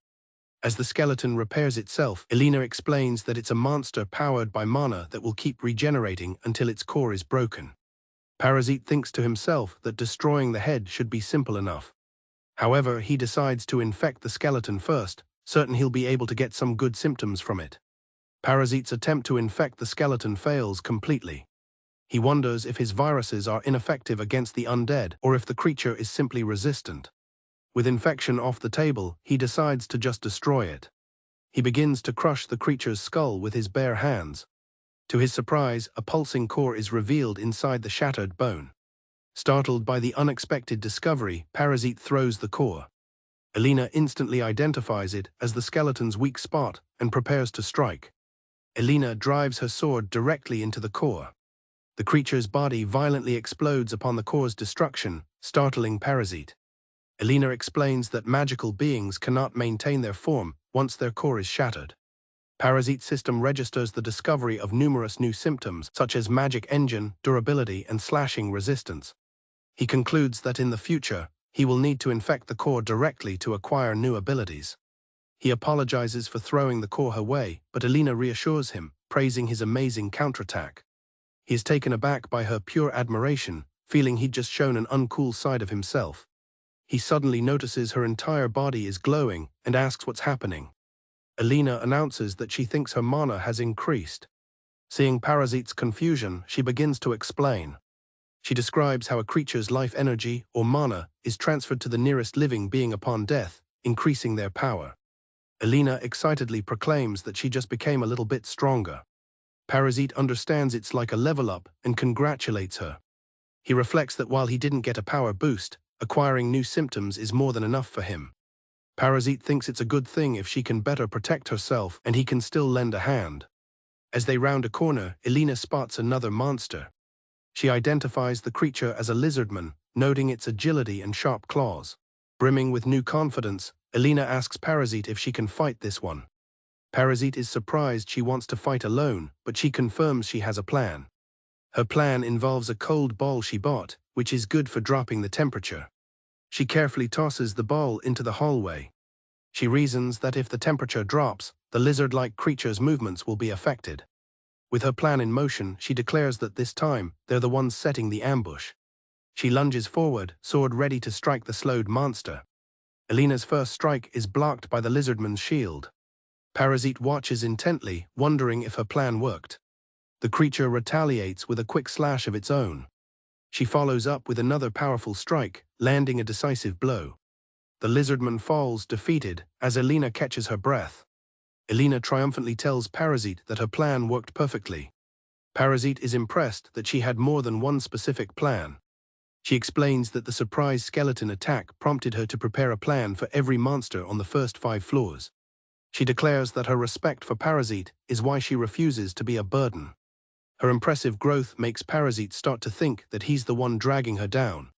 Speaker 1: As the skeleton repairs itself, Elena explains that it's a monster powered by mana that will keep regenerating until its core is broken. Parasite thinks to himself that destroying the head should be simple enough. However, he decides to infect the skeleton first, certain he'll be able to get some good symptoms from it. Parasite's attempt to infect the skeleton fails completely. He wonders if his viruses are ineffective against the undead or if the creature is simply resistant. With infection off the table, he decides to just destroy it. He begins to crush the creature's skull with his bare hands. To his surprise, a pulsing core is revealed inside the shattered bone. Startled by the unexpected discovery, Parasite throws the core. Elena instantly identifies it as the skeleton's weak spot and prepares to strike. Elena drives her sword directly into the core. The creature's body violently explodes upon the core's destruction, startling Parasite. Elena explains that magical beings cannot maintain their form once their core is shattered. Parasite's system registers the discovery of numerous new symptoms, such as magic engine, durability, and slashing resistance. He concludes that in the future, he will need to infect the core directly to acquire new abilities. He apologizes for throwing the core her way, but Elena reassures him, praising his amazing counterattack. He is taken aback by her pure admiration, feeling he'd just shown an uncool side of himself. He suddenly notices her entire body is glowing and asks what's happening. Alina announces that she thinks her mana has increased. Seeing Parasite's confusion, she begins to explain. She describes how a creature's life energy, or mana, is transferred to the nearest living being upon death, increasing their power. Alina excitedly proclaims that she just became a little bit stronger. Parasite understands it's like a level up and congratulates her. He reflects that while he didn't get a power boost, acquiring new symptoms is more than enough for him. Parasite thinks it's a good thing if she can better protect herself and he can still lend a hand. As they round a corner, Alina spots another monster. She identifies the creature as a lizardman, noting its agility and sharp claws. Brimming with new confidence, Alina asks Parasite if she can fight this one. Parasite is surprised she wants to fight alone, but she confirms she has a plan. Her plan involves a cold ball she bought, which is good for dropping the temperature. She carefully tosses the ball into the hallway. She reasons that if the temperature drops, the lizard-like creature's movements will be affected. With her plan in motion, she declares that this time, they're the ones setting the ambush. She lunges forward, sword ready to strike the slowed monster. Alina's first strike is blocked by the lizardman's shield. Parasite watches intently, wondering if her plan worked. The creature retaliates with a quick slash of its own. She follows up with another powerful strike, landing a decisive blow. The lizardman falls defeated as Alina catches her breath. Alina triumphantly tells Parasite that her plan worked perfectly. Parasite is impressed that she had more than one specific plan. She explains that the surprise skeleton attack prompted her to prepare a plan for every monster on the first 5 floors. She declares that her respect for Parasite is why she refuses to be a burden. Her impressive growth makes Parasite start to think that he's the one dragging her down.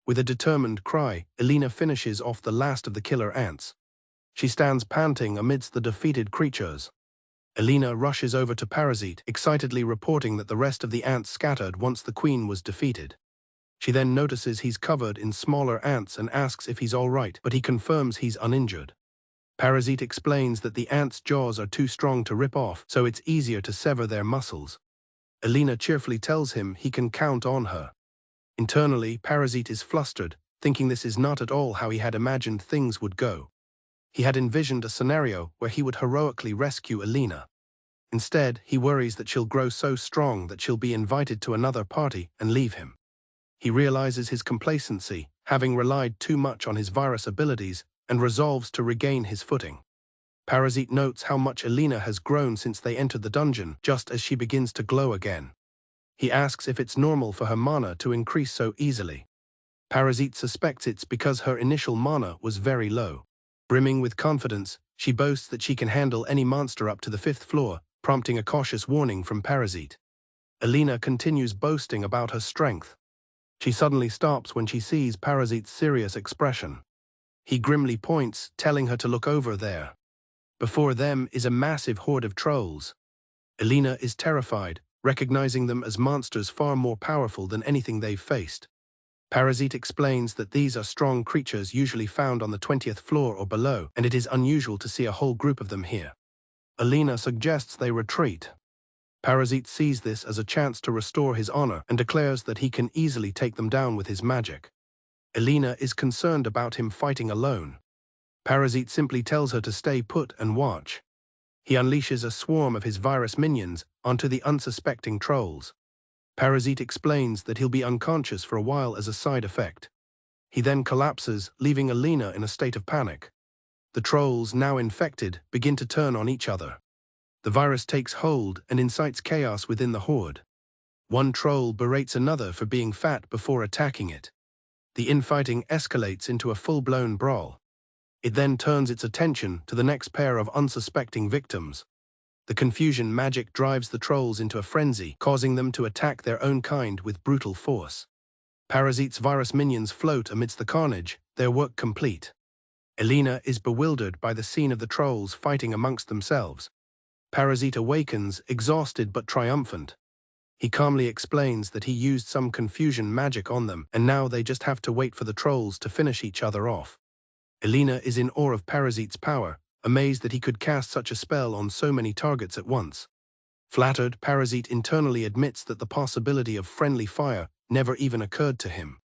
Speaker 1: With a determined cry, Alina finishes off the last of the killer ants. She stands panting amidst the defeated creatures. Alina rushes over to Parasite, excitedly reporting that the rest of the ants scattered once the queen was defeated. She then notices he's covered in smaller ants and asks if he's all right, but he confirms he's uninjured. Parasite explains that the ants' jaws are too strong to rip off, so it's easier to sever their muscles. Alina cheerfully tells him he can count on her. Internally, Parasite is flustered, thinking this is not at all how he had imagined things would go. He had envisioned a scenario where he would heroically rescue Alina. Instead, he worries that she'll grow so strong that she'll be invited to another party and leave him. He realizes his complacency, having relied too much on his virus abilities, and resolves to regain his footing. Parasite notes how much Alina has grown since they entered the dungeon, just as she begins to glow again. He asks if it's normal for her mana to increase so easily. Parasite suspects it's because her initial mana was very low. Brimming with confidence, she boasts that she can handle any monster up to the 5th floor, prompting a cautious warning from Parasite. Alina continues boasting about her strength. She suddenly stops when she sees Parasite's serious expression. He grimly points, telling her to look over there. Before them is a massive horde of trolls. Alina is terrified, recognizing them as monsters far more powerful than anything they've faced. Parasite explains that these are strong creatures usually found on the 20th floor or below, and it is unusual to see a whole group of them here. Alina suggests they retreat. Parasite sees this as a chance to restore his honor and declares that he can easily take them down with his magic. Alina is concerned about him fighting alone. Parasite simply tells her to stay put and watch. He unleashes a swarm of his virus minions onto the unsuspecting trolls. Parasite explains that he'll be unconscious for a while as a side effect. He then collapses, leaving Alina in a state of panic. The trolls, now infected, begin to turn on each other. The virus takes hold and incites chaos within the horde. One troll berates another for being fat before attacking it. The infighting escalates into a full-blown brawl. It then turns its attention to the next pair of unsuspecting victims. The confusion magic drives the trolls into a frenzy, causing them to attack their own kind with brutal force. Parasite's virus minions float amidst the carnage, their work complete. Alina is bewildered by the scene of the trolls fighting amongst themselves. Parasite awakens, exhausted but triumphant. He calmly explains that he used some confusion magic on them, and now they just have to wait for the trolls to finish each other off. Alina is in awe of Parasite's power, amazed that he could cast such a spell on so many targets at once. Flattered, Parasite internally admits that the possibility of friendly fire never even occurred to him.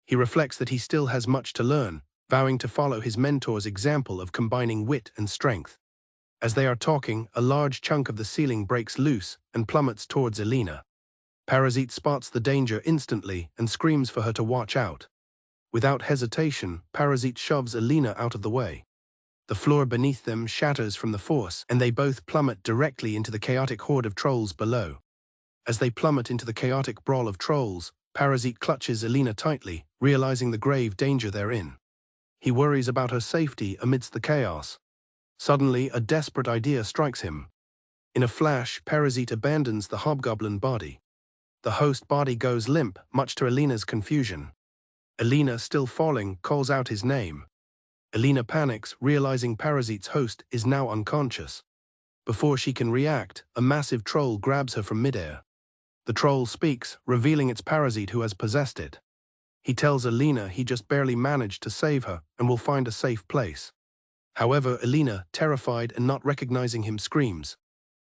Speaker 1: He reflects that he still has much to learn, vowing to follow his mentor's example of combining wit and strength. As they are talking, a large chunk of the ceiling breaks loose and plummets towards Elena. Parasite spots the danger instantly and screams for her to watch out. Without hesitation, Parasite shoves Elena out of the way. The floor beneath them shatters from the force, and they both plummet directly into the chaotic horde of trolls below. As they plummet into the chaotic brawl of trolls, Parasite clutches Elena tightly, realizing the grave danger they're in. He worries about her safety amidst the chaos. Suddenly, a desperate idea strikes him. In a flash, Parasite abandons the hobgoblin body. The host body goes limp, much to Elena's confusion. Elena, still falling, calls out his name. Elena panics, realizing Parasite's host is now unconscious. Before she can react, a massive troll grabs her from midair. The troll speaks, revealing it's Parasite who has possessed it. He tells Elena he just barely managed to save her and will find a safe place. However, Elena, terrified and not recognizing him, screams.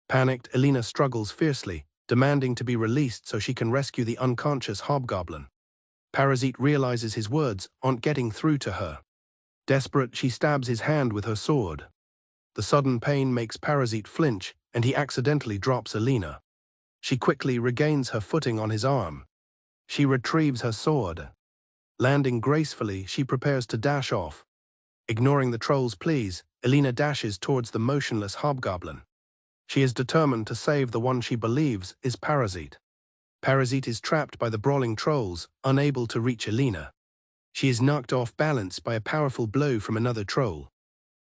Speaker 1: Panicked, Elena struggles fiercely, demanding to be released so she can rescue the unconscious hobgoblin. Parasite realizes his words aren't getting through to her. Desperate, she stabs his hand with her sword. The sudden pain makes Parasite flinch, and he accidentally drops Elena. She quickly regains her footing on his arm. She retrieves her sword. Landing gracefully, she prepares to dash off. Ignoring the troll's pleas, Elena dashes towards the motionless hobgoblin. She is determined to save the one she believes is Parasite. Parasite is trapped by the brawling trolls, unable to reach Elena. She is knocked off balance by a powerful blow from another troll.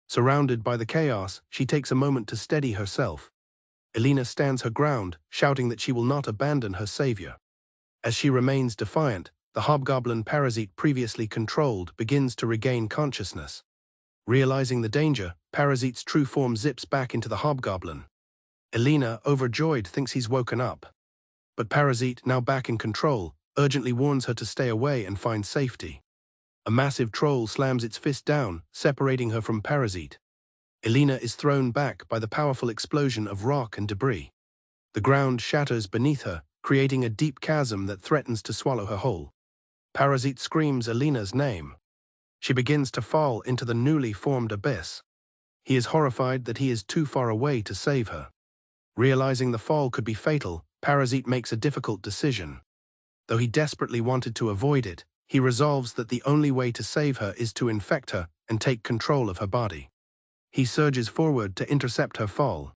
Speaker 1: Surrounded by the chaos, she takes a moment to steady herself. Elena stands her ground, shouting that she will not abandon her savior. As she remains defiant, the hobgoblin Parasite previously controlled begins to regain consciousness. Realizing the danger, Parasite's true form zips back into the hobgoblin. Elena, overjoyed, thinks he's woken up. But Parasite, now back in control, urgently warns her to stay away and find safety. A massive troll slams its fist down, separating her from Parasite. Elena is thrown back by the powerful explosion of rock and debris. The ground shatters beneath her, creating a deep chasm that threatens to swallow her whole. Parasite screams Elena's name. She begins to fall into the newly formed abyss. He is horrified that he is too far away to save her. Realizing the fall could be fatal, Parasite makes a difficult decision. Though he desperately wanted to avoid it, he resolves that the only way to save her is to infect her and take control of her body. He surges forward to intercept her fall.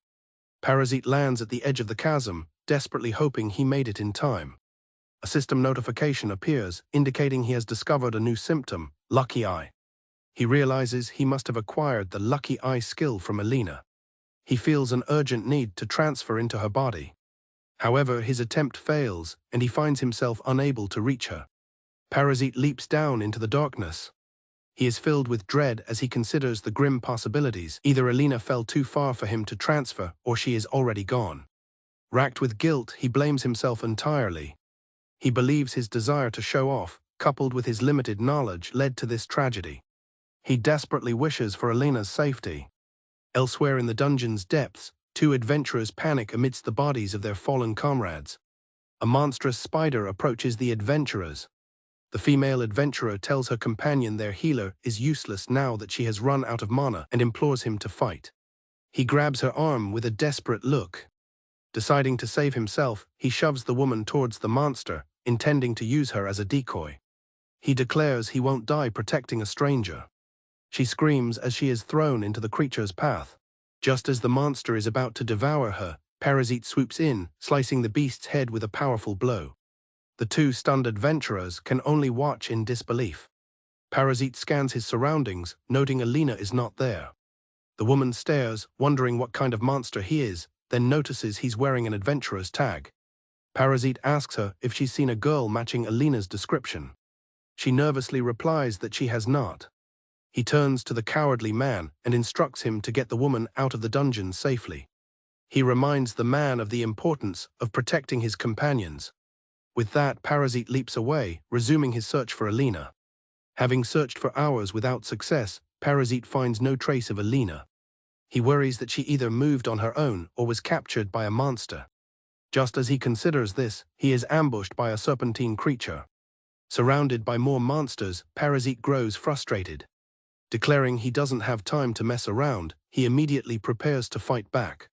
Speaker 1: Parasite lands at the edge of the chasm, desperately hoping he made it in time. A system notification appears, indicating he has discovered a new symptom, Lucky Eye. He realizes he must have acquired the Lucky Eye skill from Elena. He feels an urgent need to transfer into her body. However, his attempt fails, and he finds himself unable to reach her. Parasite leaps down into the darkness. He is filled with dread as he considers the grim possibilities. Either Elena fell too far for him to transfer, or she is already gone. Racked with guilt, he blames himself entirely. He believes his desire to show off, coupled with his limited knowledge, led to this tragedy. He desperately wishes for Elena's safety. Elsewhere in the dungeon's depths, two adventurers panic amidst the bodies of their fallen comrades. A monstrous spider approaches the adventurers. The female adventurer tells her companion their healer is useless now that she has run out of mana and implores him to fight. He grabs her arm with a desperate look. Deciding to save himself, he shoves the woman towards the monster, intending to use her as a decoy. He declares he won't die protecting a stranger. She screams as she is thrown into the creature's path. Just as the monster is about to devour her, Parasite swoops in, slicing the beast's head with a powerful blow. The two stunned adventurers can only watch in disbelief. Parasite scans his surroundings, noting Elena is not there. The woman stares, wondering what kind of monster he is, then notices he's wearing an adventurer's tag. Parasite asks her if she's seen a girl matching Elena's description. She nervously replies that she has not. He turns to the cowardly man and instructs him to get the woman out of the dungeon safely. He reminds the man of the importance of protecting his companions. With that, Parasite leaps away, resuming his search for Elena. Having searched for hours without success, Parasite finds no trace of Elena. He worries that she either moved on her own or was captured by a monster. Just as he considers this, he is ambushed by a serpentine creature. Surrounded by more monsters, Parasite grows frustrated. Declaring he doesn't have time to mess around, he immediately prepares to fight back.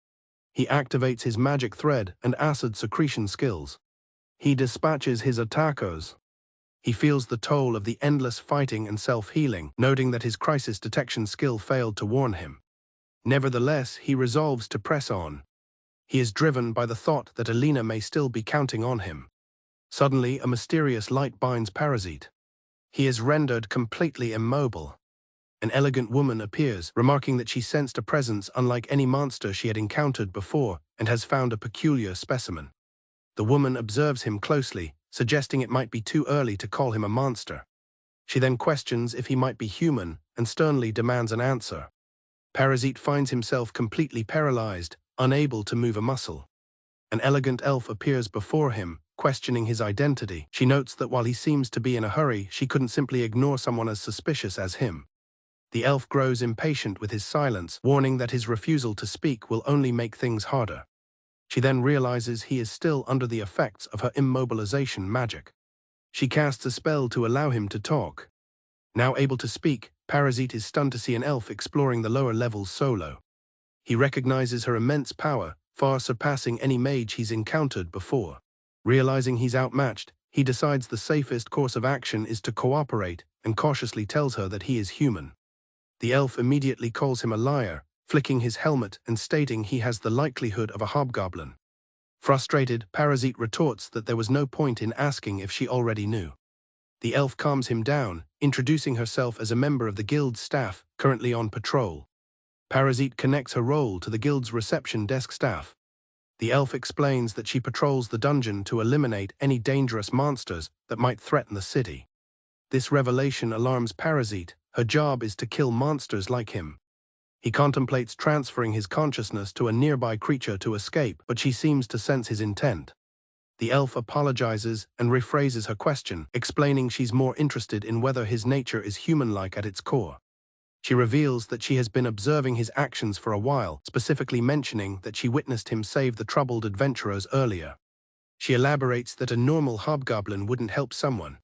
Speaker 1: He activates his magic thread and acid secretion skills. He dispatches his attackers. He feels the toll of the endless fighting and self-healing, noting that his crisis detection skill failed to warn him. Nevertheless, he resolves to press on. He is driven by the thought that Alina may still be counting on him. Suddenly, a mysterious light binds Parasite. He is rendered completely immobile. An elegant woman appears, remarking that she sensed a presence unlike any monster she had encountered before and has found a peculiar specimen. The woman observes him closely, suggesting it might be too early to call him a monster. She then questions if he might be human and sternly demands an answer. Parasite finds himself completely paralyzed, unable to move a muscle. An elegant elf appears before him, questioning his identity. She notes that while he seems to be in a hurry, she couldn't simply ignore someone as suspicious as him. The elf grows impatient with his silence, warning that his refusal to speak will only make things harder. She then realizes he is still under the effects of her immobilization magic. She casts a spell to allow him to talk. Now able to speak, Parasite is stunned to see an elf exploring the lower levels solo. He recognizes her immense power, far surpassing any mage he's encountered before. Realizing he's outmatched, he decides the safest course of action is to cooperate and cautiously tells her that he is human. The elf immediately calls him a liar, flicking his helmet and stating he has the likelihood of a hobgoblin. Frustrated, Parasite retorts that there was no point in asking if she already knew. The elf calms him down, introducing herself as a member of the guild's staff, currently on patrol. Parasite connects her role to the guild's reception desk staff. The elf explains that she patrols the dungeon to eliminate any dangerous monsters that might threaten the city. This revelation alarms Parasite. Her job is to kill monsters like him. He contemplates transferring his consciousness to a nearby creature to escape, but she seems to sense his intent. The elf apologizes and rephrases her question, explaining she's more interested in whether his nature is human-like at its core. She reveals that she has been observing his actions for a while, specifically mentioning that she witnessed him save the troubled adventurers earlier. She elaborates that a normal hobgoblin wouldn't help someone.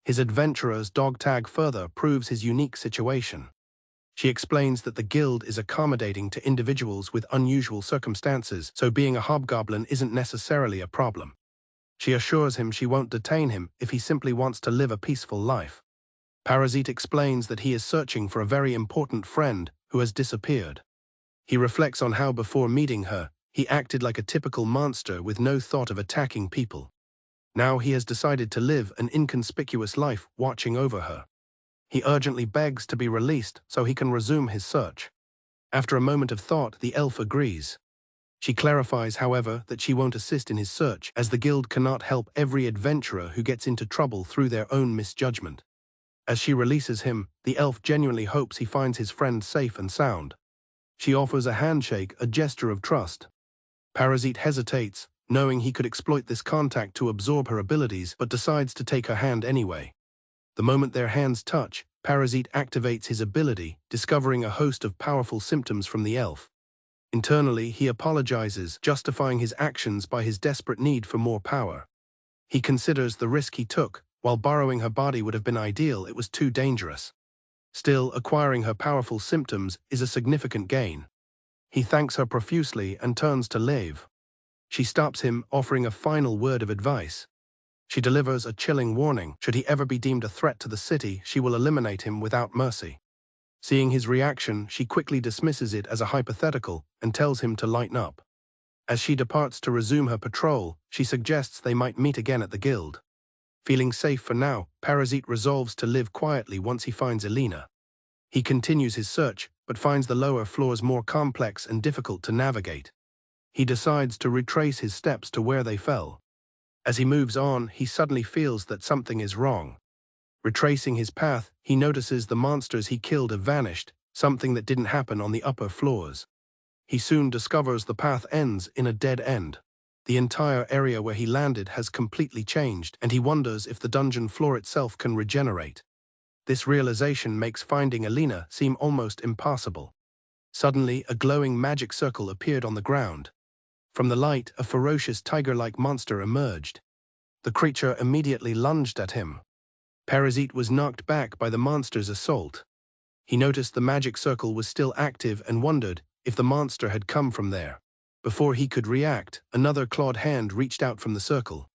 Speaker 1: His adventurer's dog tag further proves his unique situation. She explains that the guild is accommodating to individuals with unusual circumstances, so being a hobgoblin isn't necessarily a problem. She assures him she won't detain him if he simply wants to live a peaceful life. Parasite explains that he is searching for a very important friend who has disappeared. He reflects on how before meeting her, he acted like a typical monster with no thought of attacking people. Now he has decided to live an inconspicuous life watching over her. He urgently begs to be released so he can resume his search. After a moment of thought, the elf agrees. She clarifies, however, that she won't assist in his search, as the guild cannot help every adventurer who gets into trouble through their own misjudgment. As she releases him, the elf genuinely hopes he finds his friend safe and sound. She offers a handshake, a gesture of trust. Parasite hesitates, knowing he could exploit this contact to absorb her abilities, but decides to take her hand anyway. The moment their hands touch, Parasite activates his ability, discovering a host of powerful symptoms from the elf. Internally, he apologizes, justifying his actions by his desperate need for more power. He considers the risk he took. While borrowing her body would have been ideal, it was too dangerous. Still, acquiring her powerful symptoms is a significant gain. He thanks her profusely and turns to leave. She stops him, offering a final word of advice. She delivers a chilling warning: should he ever be deemed a threat to the city, she will eliminate him without mercy. Seeing his reaction, she quickly dismisses it as a hypothetical and tells him to lighten up. As she departs to resume her patrol, she suggests they might meet again at the guild. Feeling safe for now, Parasite resolves to live quietly once he finds Alina. He continues his search, but finds the lower floors more complex and difficult to navigate. He decides to retrace his steps to where they fell. As he moves on, he suddenly feels that something is wrong. Retracing his path, he notices the monsters he killed have vanished, something that didn't happen on the upper floors. He soon discovers the path ends in a dead end. The entire area where he landed has completely changed, and he wonders if the dungeon floor itself can regenerate. This realization makes finding Alina seem almost impossible. Suddenly, a glowing magic circle appeared on the ground. From the light, a ferocious tiger-like monster emerged. The creature immediately lunged at him. Parasite was knocked back by the monster's assault. He noticed the magic circle was still active and wondered if the monster had come from there. Before he could react, another clawed hand reached out from the circle.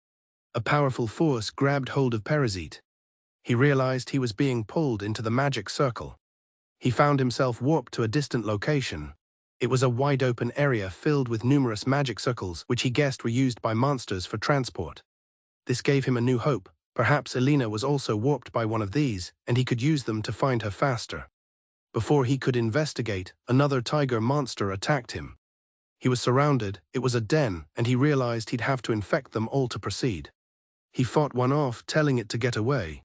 Speaker 1: A powerful force grabbed hold of Parasite. He realized he was being pulled into the magic circle. He found himself warped to a distant location. It was a wide-open area filled with numerous magic circles which he guessed were used by monsters for transport. This gave him a new hope. Perhaps Elena was also warped by one of these, and he could use them to find her faster. Before he could investigate, another tiger monster attacked him. He was surrounded, it was a den, and he realized he'd have to infect them all to proceed. He fought one off, telling it to get away.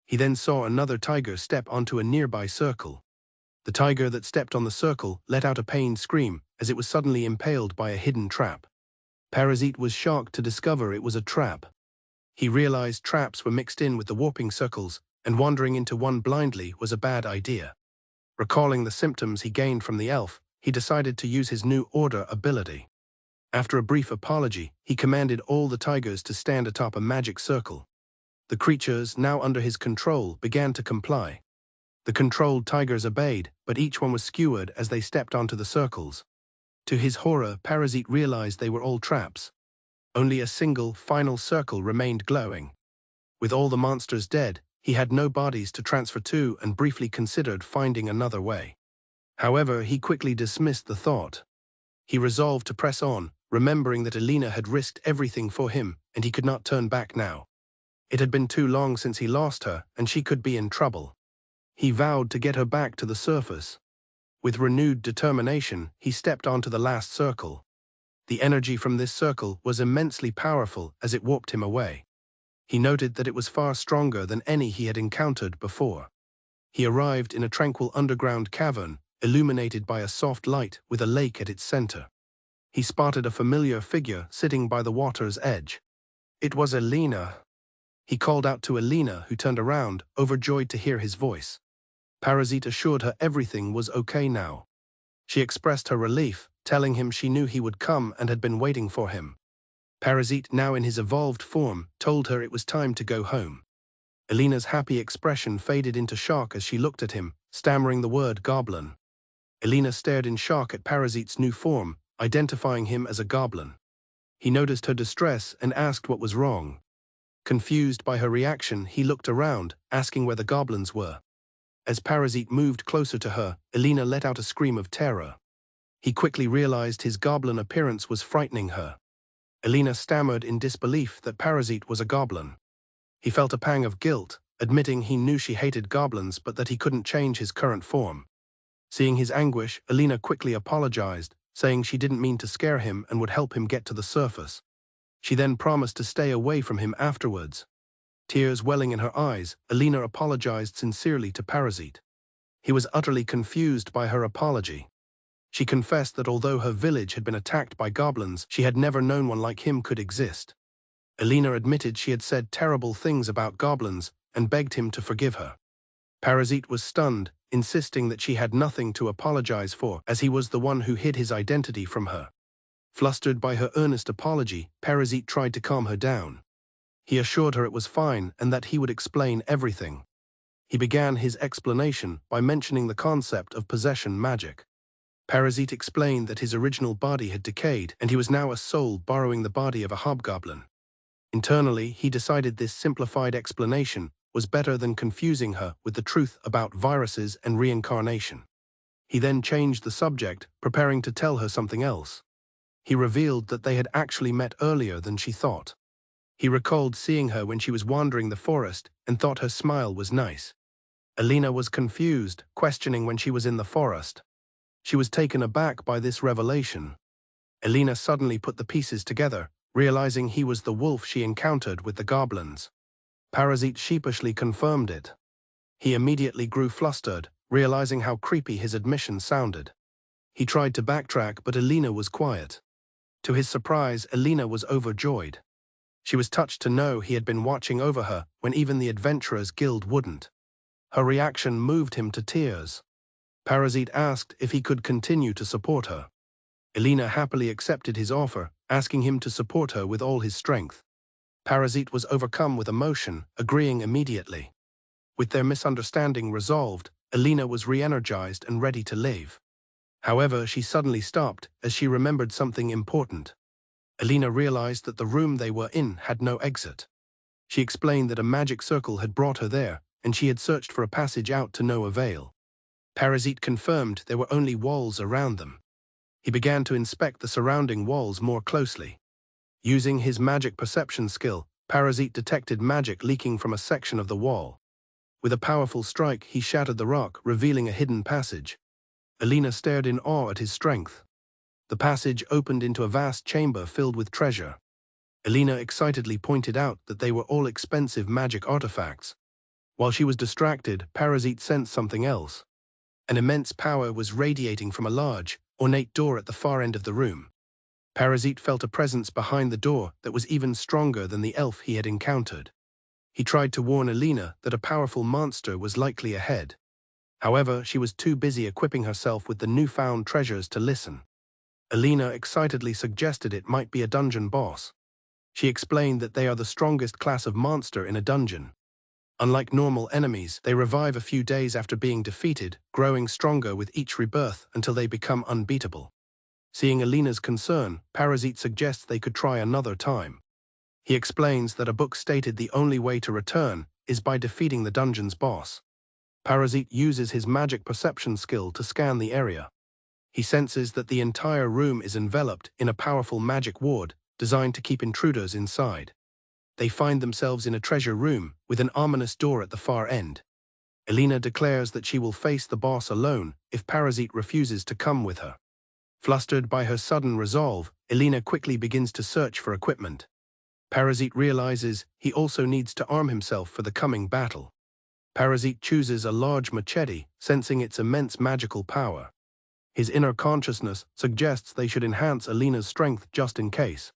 Speaker 1: He then saw another tiger step onto a nearby circle. The tiger that stepped on the circle let out a pained scream as it was suddenly impaled by a hidden trap. Parasite was shocked to discover it was a trap. He realized traps were mixed in with the warping circles, and wandering into one blindly was a bad idea. Recalling the symptoms he gained from the elf, he decided to use his new order ability. After a brief apology, he commanded all the tigers to stand atop a magic circle. The creatures, now under his control, began to comply. The controlled tigers obeyed, but each one was skewered as they stepped onto the circles. To his horror, Parasite realized they were all traps. Only a single, final circle remained glowing. With all the monsters dead, he had no bodies to transfer to and briefly considered finding another way. However, he quickly dismissed the thought. He resolved to press on, remembering that Elena had risked everything for him, and he could not turn back now. It had been too long since he lost her, and she could be in trouble. He vowed to get her back to the surface. With renewed determination, he stepped onto the last circle. The energy from this circle was immensely powerful as it warped him away. He noted that it was far stronger than any he had encountered before. He arrived in a tranquil underground cavern, illuminated by a soft light with a lake at its center. He spotted a familiar figure sitting by the water's edge. It was Elena. He called out to Elena, who turned around, overjoyed to hear his voice. Parasite assured her everything was okay now. She expressed her relief, telling him she knew he would come and had been waiting for him. Parasite, now in his evolved form, told her it was time to go home. Elena's happy expression faded into shock as she looked at him, stammering the word goblin. Elena stared in shock at Parasite's new form, identifying him as a goblin. He noticed her distress and asked what was wrong. Confused by her reaction, he looked around, asking where the goblins were. As Parasite moved closer to her, Elena let out a scream of terror. He quickly realized his goblin appearance was frightening her. Elena stammered in disbelief that Parasite was a goblin. He felt a pang of guilt, admitting he knew she hated goblins but that he couldn't change his current form. Seeing his anguish, Elena quickly apologized, saying she didn't mean to scare him and would help him get to the surface. She then promised to stay away from him afterwards. Tears welling in her eyes, Elena apologized sincerely to Parasite. He was utterly confused by her apology. She confessed that although her village had been attacked by goblins, she had never known one like him could exist. Elena admitted she had said terrible things about goblins and begged him to forgive her. Parasite was stunned, insisting that she had nothing to apologize for, as he was the one who hid his identity from her. Flustered by her earnest apology, Parasite tried to calm her down. He assured her it was fine and that he would explain everything. He began his explanation by mentioning the concept of possession magic. Parasite explained that his original body had decayed and he was now a soul borrowing the body of a hobgoblin. Internally, he decided this simplified explanation was better than confusing her with the truth about viruses and reincarnation. He then changed the subject, preparing to tell her something else. He revealed that they had actually met earlier than she thought. He recalled seeing her when she was wandering the forest and thought her smile was nice. Elena was confused, questioning when she was in the forest. She was taken aback by this revelation. Elena suddenly put the pieces together, realizing he was the wolf she encountered with the goblins. Parasite sheepishly confirmed it. He immediately grew flustered, realizing how creepy his admission sounded. He tried to backtrack, but Elena was quiet. To his surprise, Elena was overjoyed. She was touched to know he had been watching over her when even the Adventurers Guild wouldn't. Her reaction moved him to tears. Parasite asked if he could continue to support her. Elena happily accepted his offer, asking him to support her with all his strength. Parasite was overcome with emotion, agreeing immediately. With their misunderstanding resolved, Elena was re-energized and ready to leave. However, she suddenly stopped as she remembered something important. Elena realized that the room they were in had no exit. She explained that a magic circle had brought her there, and she had searched for a passage out to no avail. Parasite confirmed there were only walls around them. He began to inspect the surrounding walls more closely. Using his magic perception skill, Parasite detected magic leaking from a section of the wall. With a powerful strike, he shattered the rock, revealing a hidden passage. Elena stared in awe at his strength. The passage opened into a vast chamber filled with treasure. Elena excitedly pointed out that they were all expensive magic artifacts. While she was distracted, Parasite sensed something else. An immense power was radiating from a large, ornate door at the far end of the room. Parasite felt a presence behind the door that was even stronger than the elf he had encountered. He tried to warn Elena that a powerful monster was likely ahead. However, she was too busy equipping herself with the newfound treasures to listen. Elena excitedly suggested it might be a dungeon boss. She explained that they are the strongest class of monster in a dungeon. Unlike normal enemies, they revive a few days after being defeated, growing stronger with each rebirth until they become unbeatable. Seeing Elena's concern, Parasite suggests they could try another time. He explains that a book stated the only way to return is by defeating the dungeon's boss. Parasite uses his magic perception skill to scan the area. He senses that the entire room is enveloped in a powerful magic ward designed to keep intruders inside. They find themselves in a treasure room with an ominous door at the far end. Elena declares that she will face the boss alone if Parasite refuses to come with her. Flustered by her sudden resolve, Elena quickly begins to search for equipment. Parasite realizes he also needs to arm himself for the coming battle. Parasite chooses a large machete, sensing its immense magical power. His inner consciousness suggests they should enhance Elena's strength just in case.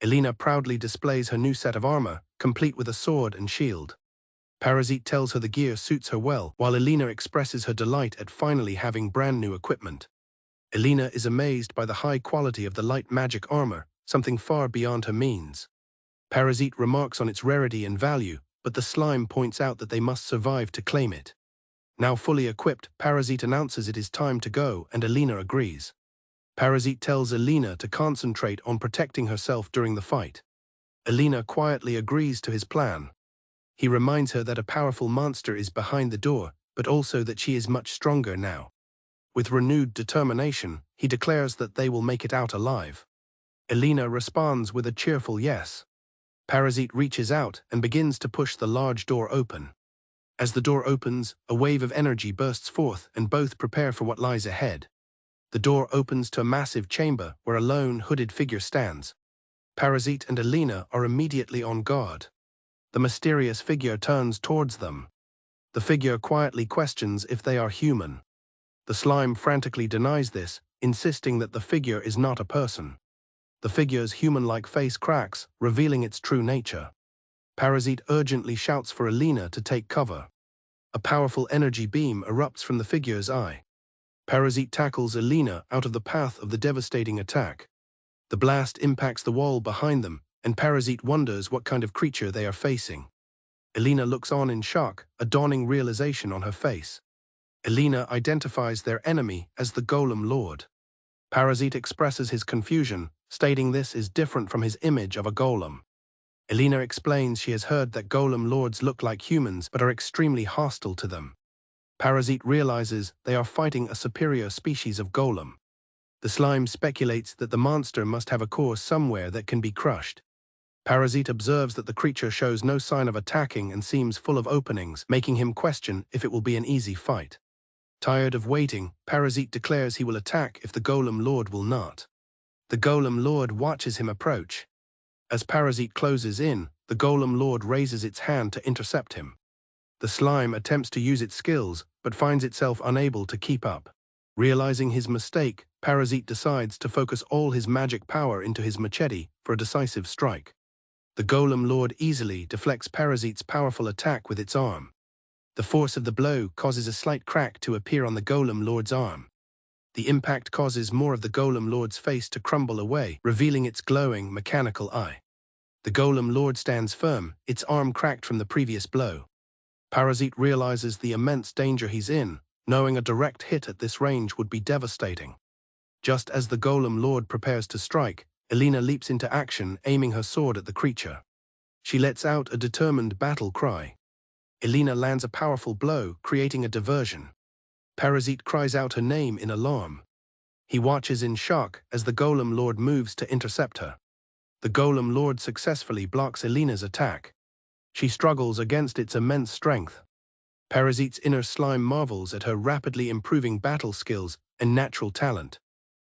Speaker 1: Elena proudly displays her new set of armor, complete with a sword and shield. Parasite tells her the gear suits her well, while Elena expresses her delight at finally having brand new equipment. Elena is amazed by the high quality of the light magic armor, something far beyond her means. Parasite remarks on its rarity and value, but the slime points out that they must survive to claim it. Now fully equipped, Parasite announces it is time to go, and Elena agrees. Parasite tells Elena to concentrate on protecting herself during the fight. Elena quietly agrees to his plan. He reminds her that a powerful monster is behind the door, but also that she is much stronger now. With renewed determination, he declares that they will make it out alive. Elena responds with a cheerful yes. Parasite reaches out and begins to push the large door open. As the door opens, a wave of energy bursts forth and both prepare for what lies ahead. The door opens to a massive chamber where a lone, hooded figure stands. Parasite and Elena are immediately on guard. The mysterious figure turns towards them. The figure quietly questions if they are human. The slime frantically denies this, insisting that the figure is not a person. The figure's human-like face cracks, revealing its true nature. Parasite urgently shouts for Elena to take cover. A powerful energy beam erupts from the figure's eye. Parasite tackles Elena out of the path of the devastating attack. The blast impacts the wall behind them, and Parasite wonders what kind of creature they are facing. Elena looks on in shock, a dawning realization on her face. Elena identifies their enemy as the Golem Lord. Parasite expresses his confusion, stating this is different from his image of a golem. Elena explains she has heard that Golem Lords look like humans but are extremely hostile to them. Parasite realizes they are fighting a superior species of golem. The slime speculates that the monster must have a core somewhere that can be crushed. Parasite observes that the creature shows no sign of attacking and seems full of openings, making him question if it will be an easy fight. Tired of waiting, Parasite declares he will attack if the Golem Lord will not. The Golem Lord watches him approach. As Parasite closes in, the Golem Lord raises its hand to intercept him. The slime attempts to use its skills, but finds itself unable to keep up. Realizing his mistake, Parasite decides to focus all his magic power into his machete for a decisive strike. The Golem Lord easily deflects Parasite's powerful attack with its arm. The force of the blow causes a slight crack to appear on the Golem Lord's arm. The impact causes more of the Golem Lord's face to crumble away, revealing its glowing, mechanical eye. The Golem Lord stands firm, its arm cracked from the previous blow. Parasite realizes the immense danger he's in, knowing a direct hit at this range would be devastating. Just as the Golem Lord prepares to strike, Elena leaps into action, aiming her sword at the creature. She lets out a determined battle cry. Elena lands a powerful blow, creating a diversion. Parasite cries out her name in alarm. He watches in shock as the Golem Lord moves to intercept her. The Golem Lord successfully blocks Elena's attack. She struggles against its immense strength. Parasite's inner slime marvels at her rapidly improving battle skills and natural talent.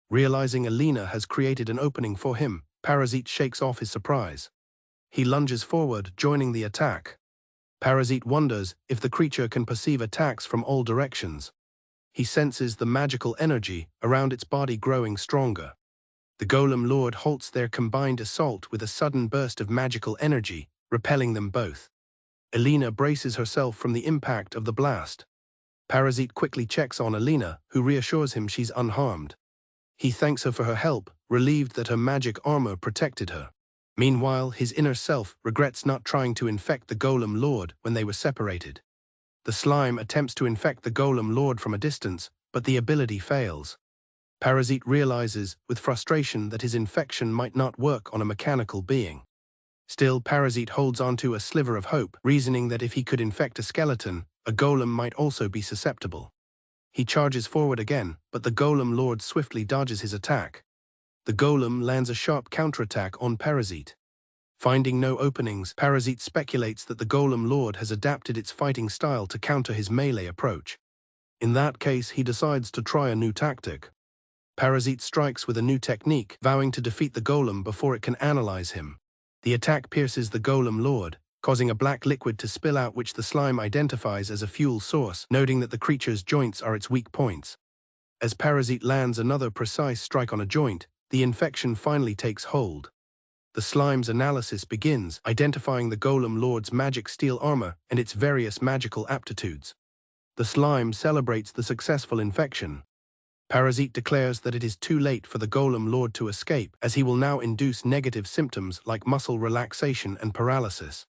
Speaker 1: Realizing Elena has created an opening for him, Parasite shakes off his surprise. He lunges forward, joining the attack. Parasite wonders if the creature can perceive attacks from all directions. He senses the magical energy around its body growing stronger. The Golem Lord halts their combined assault with a sudden burst of magical energy, repelling them both. Elena braces herself from the impact of the blast. Parasite quickly checks on Elena, who reassures him she's unharmed. He thanks her for her help, relieved that her magic armor protected her. Meanwhile, his inner self regrets not trying to infect the Golem Lord when they were separated. The slime attempts to infect the Golem Lord from a distance, but the ability fails. Parasite realizes, with frustration, that his infection might not work on a mechanical being. Still, Parasite holds onto a sliver of hope, reasoning that if he could infect a skeleton, a golem might also be susceptible. He charges forward again, but the Golem Lord swiftly dodges his attack. The golem lands a sharp counterattack on Parasite. Finding no openings, Parasite speculates that the Golem Lord has adapted its fighting style to counter his melee approach. In that case, he decides to try a new tactic. Parasite strikes with a new technique, vowing to defeat the golem before it can analyze him. The attack pierces the Golem Lord, causing a black liquid to spill out which the slime identifies as a fuel source, noting that the creature's joints are its weak points. As Parasite lands another precise strike on a joint, the infection finally takes hold. The slime's analysis begins, identifying the Golem Lord's magic steel armor and its various magical aptitudes. The slime celebrates the successful infection. Parasite declares that it is too late for the Golem Lord to escape, as he will now induce negative symptoms like muscle relaxation and paralysis.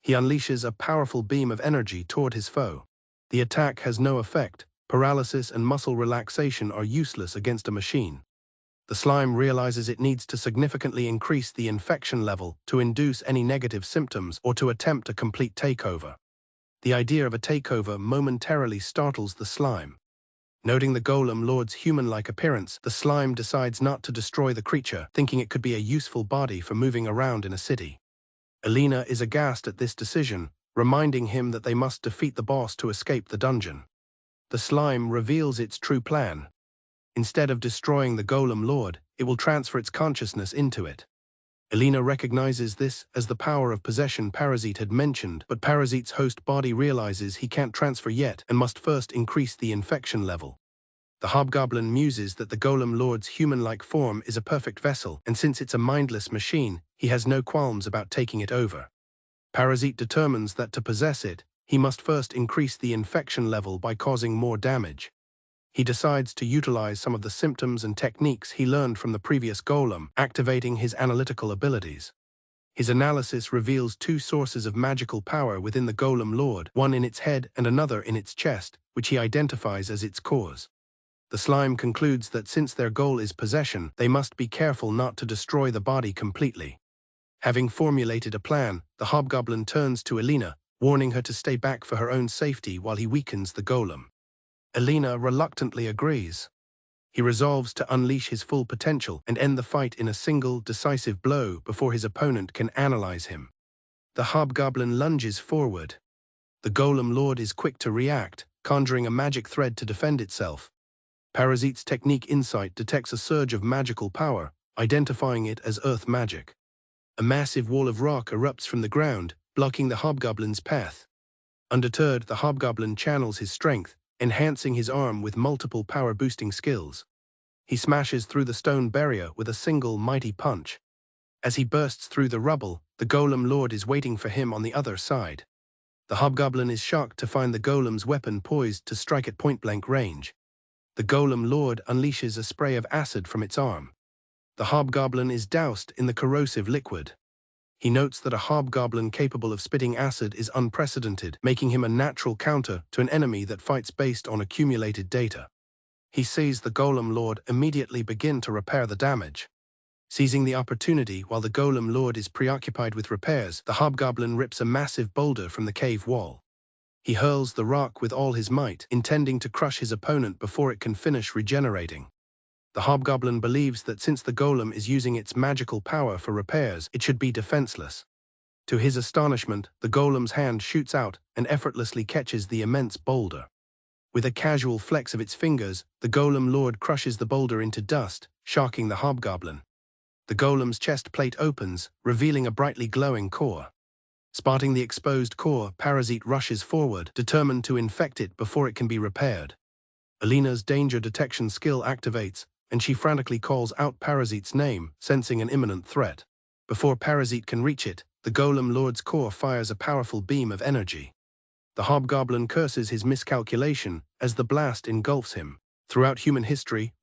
Speaker 1: He unleashes a powerful beam of energy toward his foe. The attack has no effect. Paralysis and muscle relaxation are useless against a machine. The slime realizes it needs to significantly increase the infection level to induce any negative symptoms or to attempt a complete takeover. The idea of a takeover momentarily startles the slime. Noting the Golem Lord's human-like appearance, the slime decides not to destroy the creature, thinking it could be a useful body for moving around in a city. Elena is aghast at this decision, reminding him that they must defeat the boss to escape the dungeon. The slime reveals its true plan. Instead of destroying the Golem Lord, it will transfer its consciousness into it. Elena recognizes this as the power of possession Parasite had mentioned, but Parasite's host body realizes he can't transfer yet and must first increase the infection level. The hobgoblin muses that the Golem Lord's human-like form is a perfect vessel, and since it's a mindless machine, he has no qualms about taking it over. Parasite determines that to possess it, he must first increase the infection level by causing more damage. He decides to utilize some of the symptoms and techniques he learned from the previous golem, activating his analytical abilities. His analysis reveals two sources of magical power within the Golem Lord, one in its head and another in its chest, which he identifies as its cause. The slime concludes that since their goal is possession, they must be careful not to destroy the body completely. Having formulated a plan, the hobgoblin turns to Elena, warning her to stay back for her own safety while he weakens the golem. Elena reluctantly agrees. He resolves to unleash his full potential and end the fight in a single, decisive blow before his opponent can analyze him. The hobgoblin lunges forward. The Golem Lord is quick to react, conjuring a magic thread to defend itself. Parasite's technique insight detects a surge of magical power, identifying it as earth magic. A massive wall of rock erupts from the ground, blocking the hobgoblin's path. Undeterred, the hobgoblin channels his strength, enhancing his arm with multiple power-boosting skills. He smashes through the stone barrier with a single mighty punch. As he bursts through the rubble, the Golem Lord is waiting for him on the other side. The hobgoblin is shocked to find the golem's weapon poised to strike at point-blank range. The Golem Lord unleashes a spray of acid from its arm. The hobgoblin is doused in the corrosive liquid. He notes that a hobgoblin capable of spitting acid is unprecedented, making him a natural counter to an enemy that fights based on accumulated data. He sees the Golem Lord immediately begin to repair the damage. Seizing the opportunity while the Golem Lord is preoccupied with repairs, the hobgoblin rips a massive boulder from the cave wall. He hurls the rock with all his might, intending to crush his opponent before it can finish regenerating. The hobgoblin believes that since the golem is using its magical power for repairs, it should be defenseless. To his astonishment, the golem's hand shoots out and effortlessly catches the immense boulder. With a casual flex of its fingers, the Golem Lord crushes the boulder into dust, shocking the hobgoblin. The golem's chest plate opens, revealing a brightly glowing core. Spotting the exposed core, Parasite rushes forward, determined to infect it before it can be repaired. Alina's danger detection skill activates, and she frantically calls out Parasite's name, sensing an imminent threat. Before Parasite can reach it, the Golem Lord's core fires a powerful beam of energy. The hobgoblin curses his miscalculation as the blast engulfs him. Throughout human history,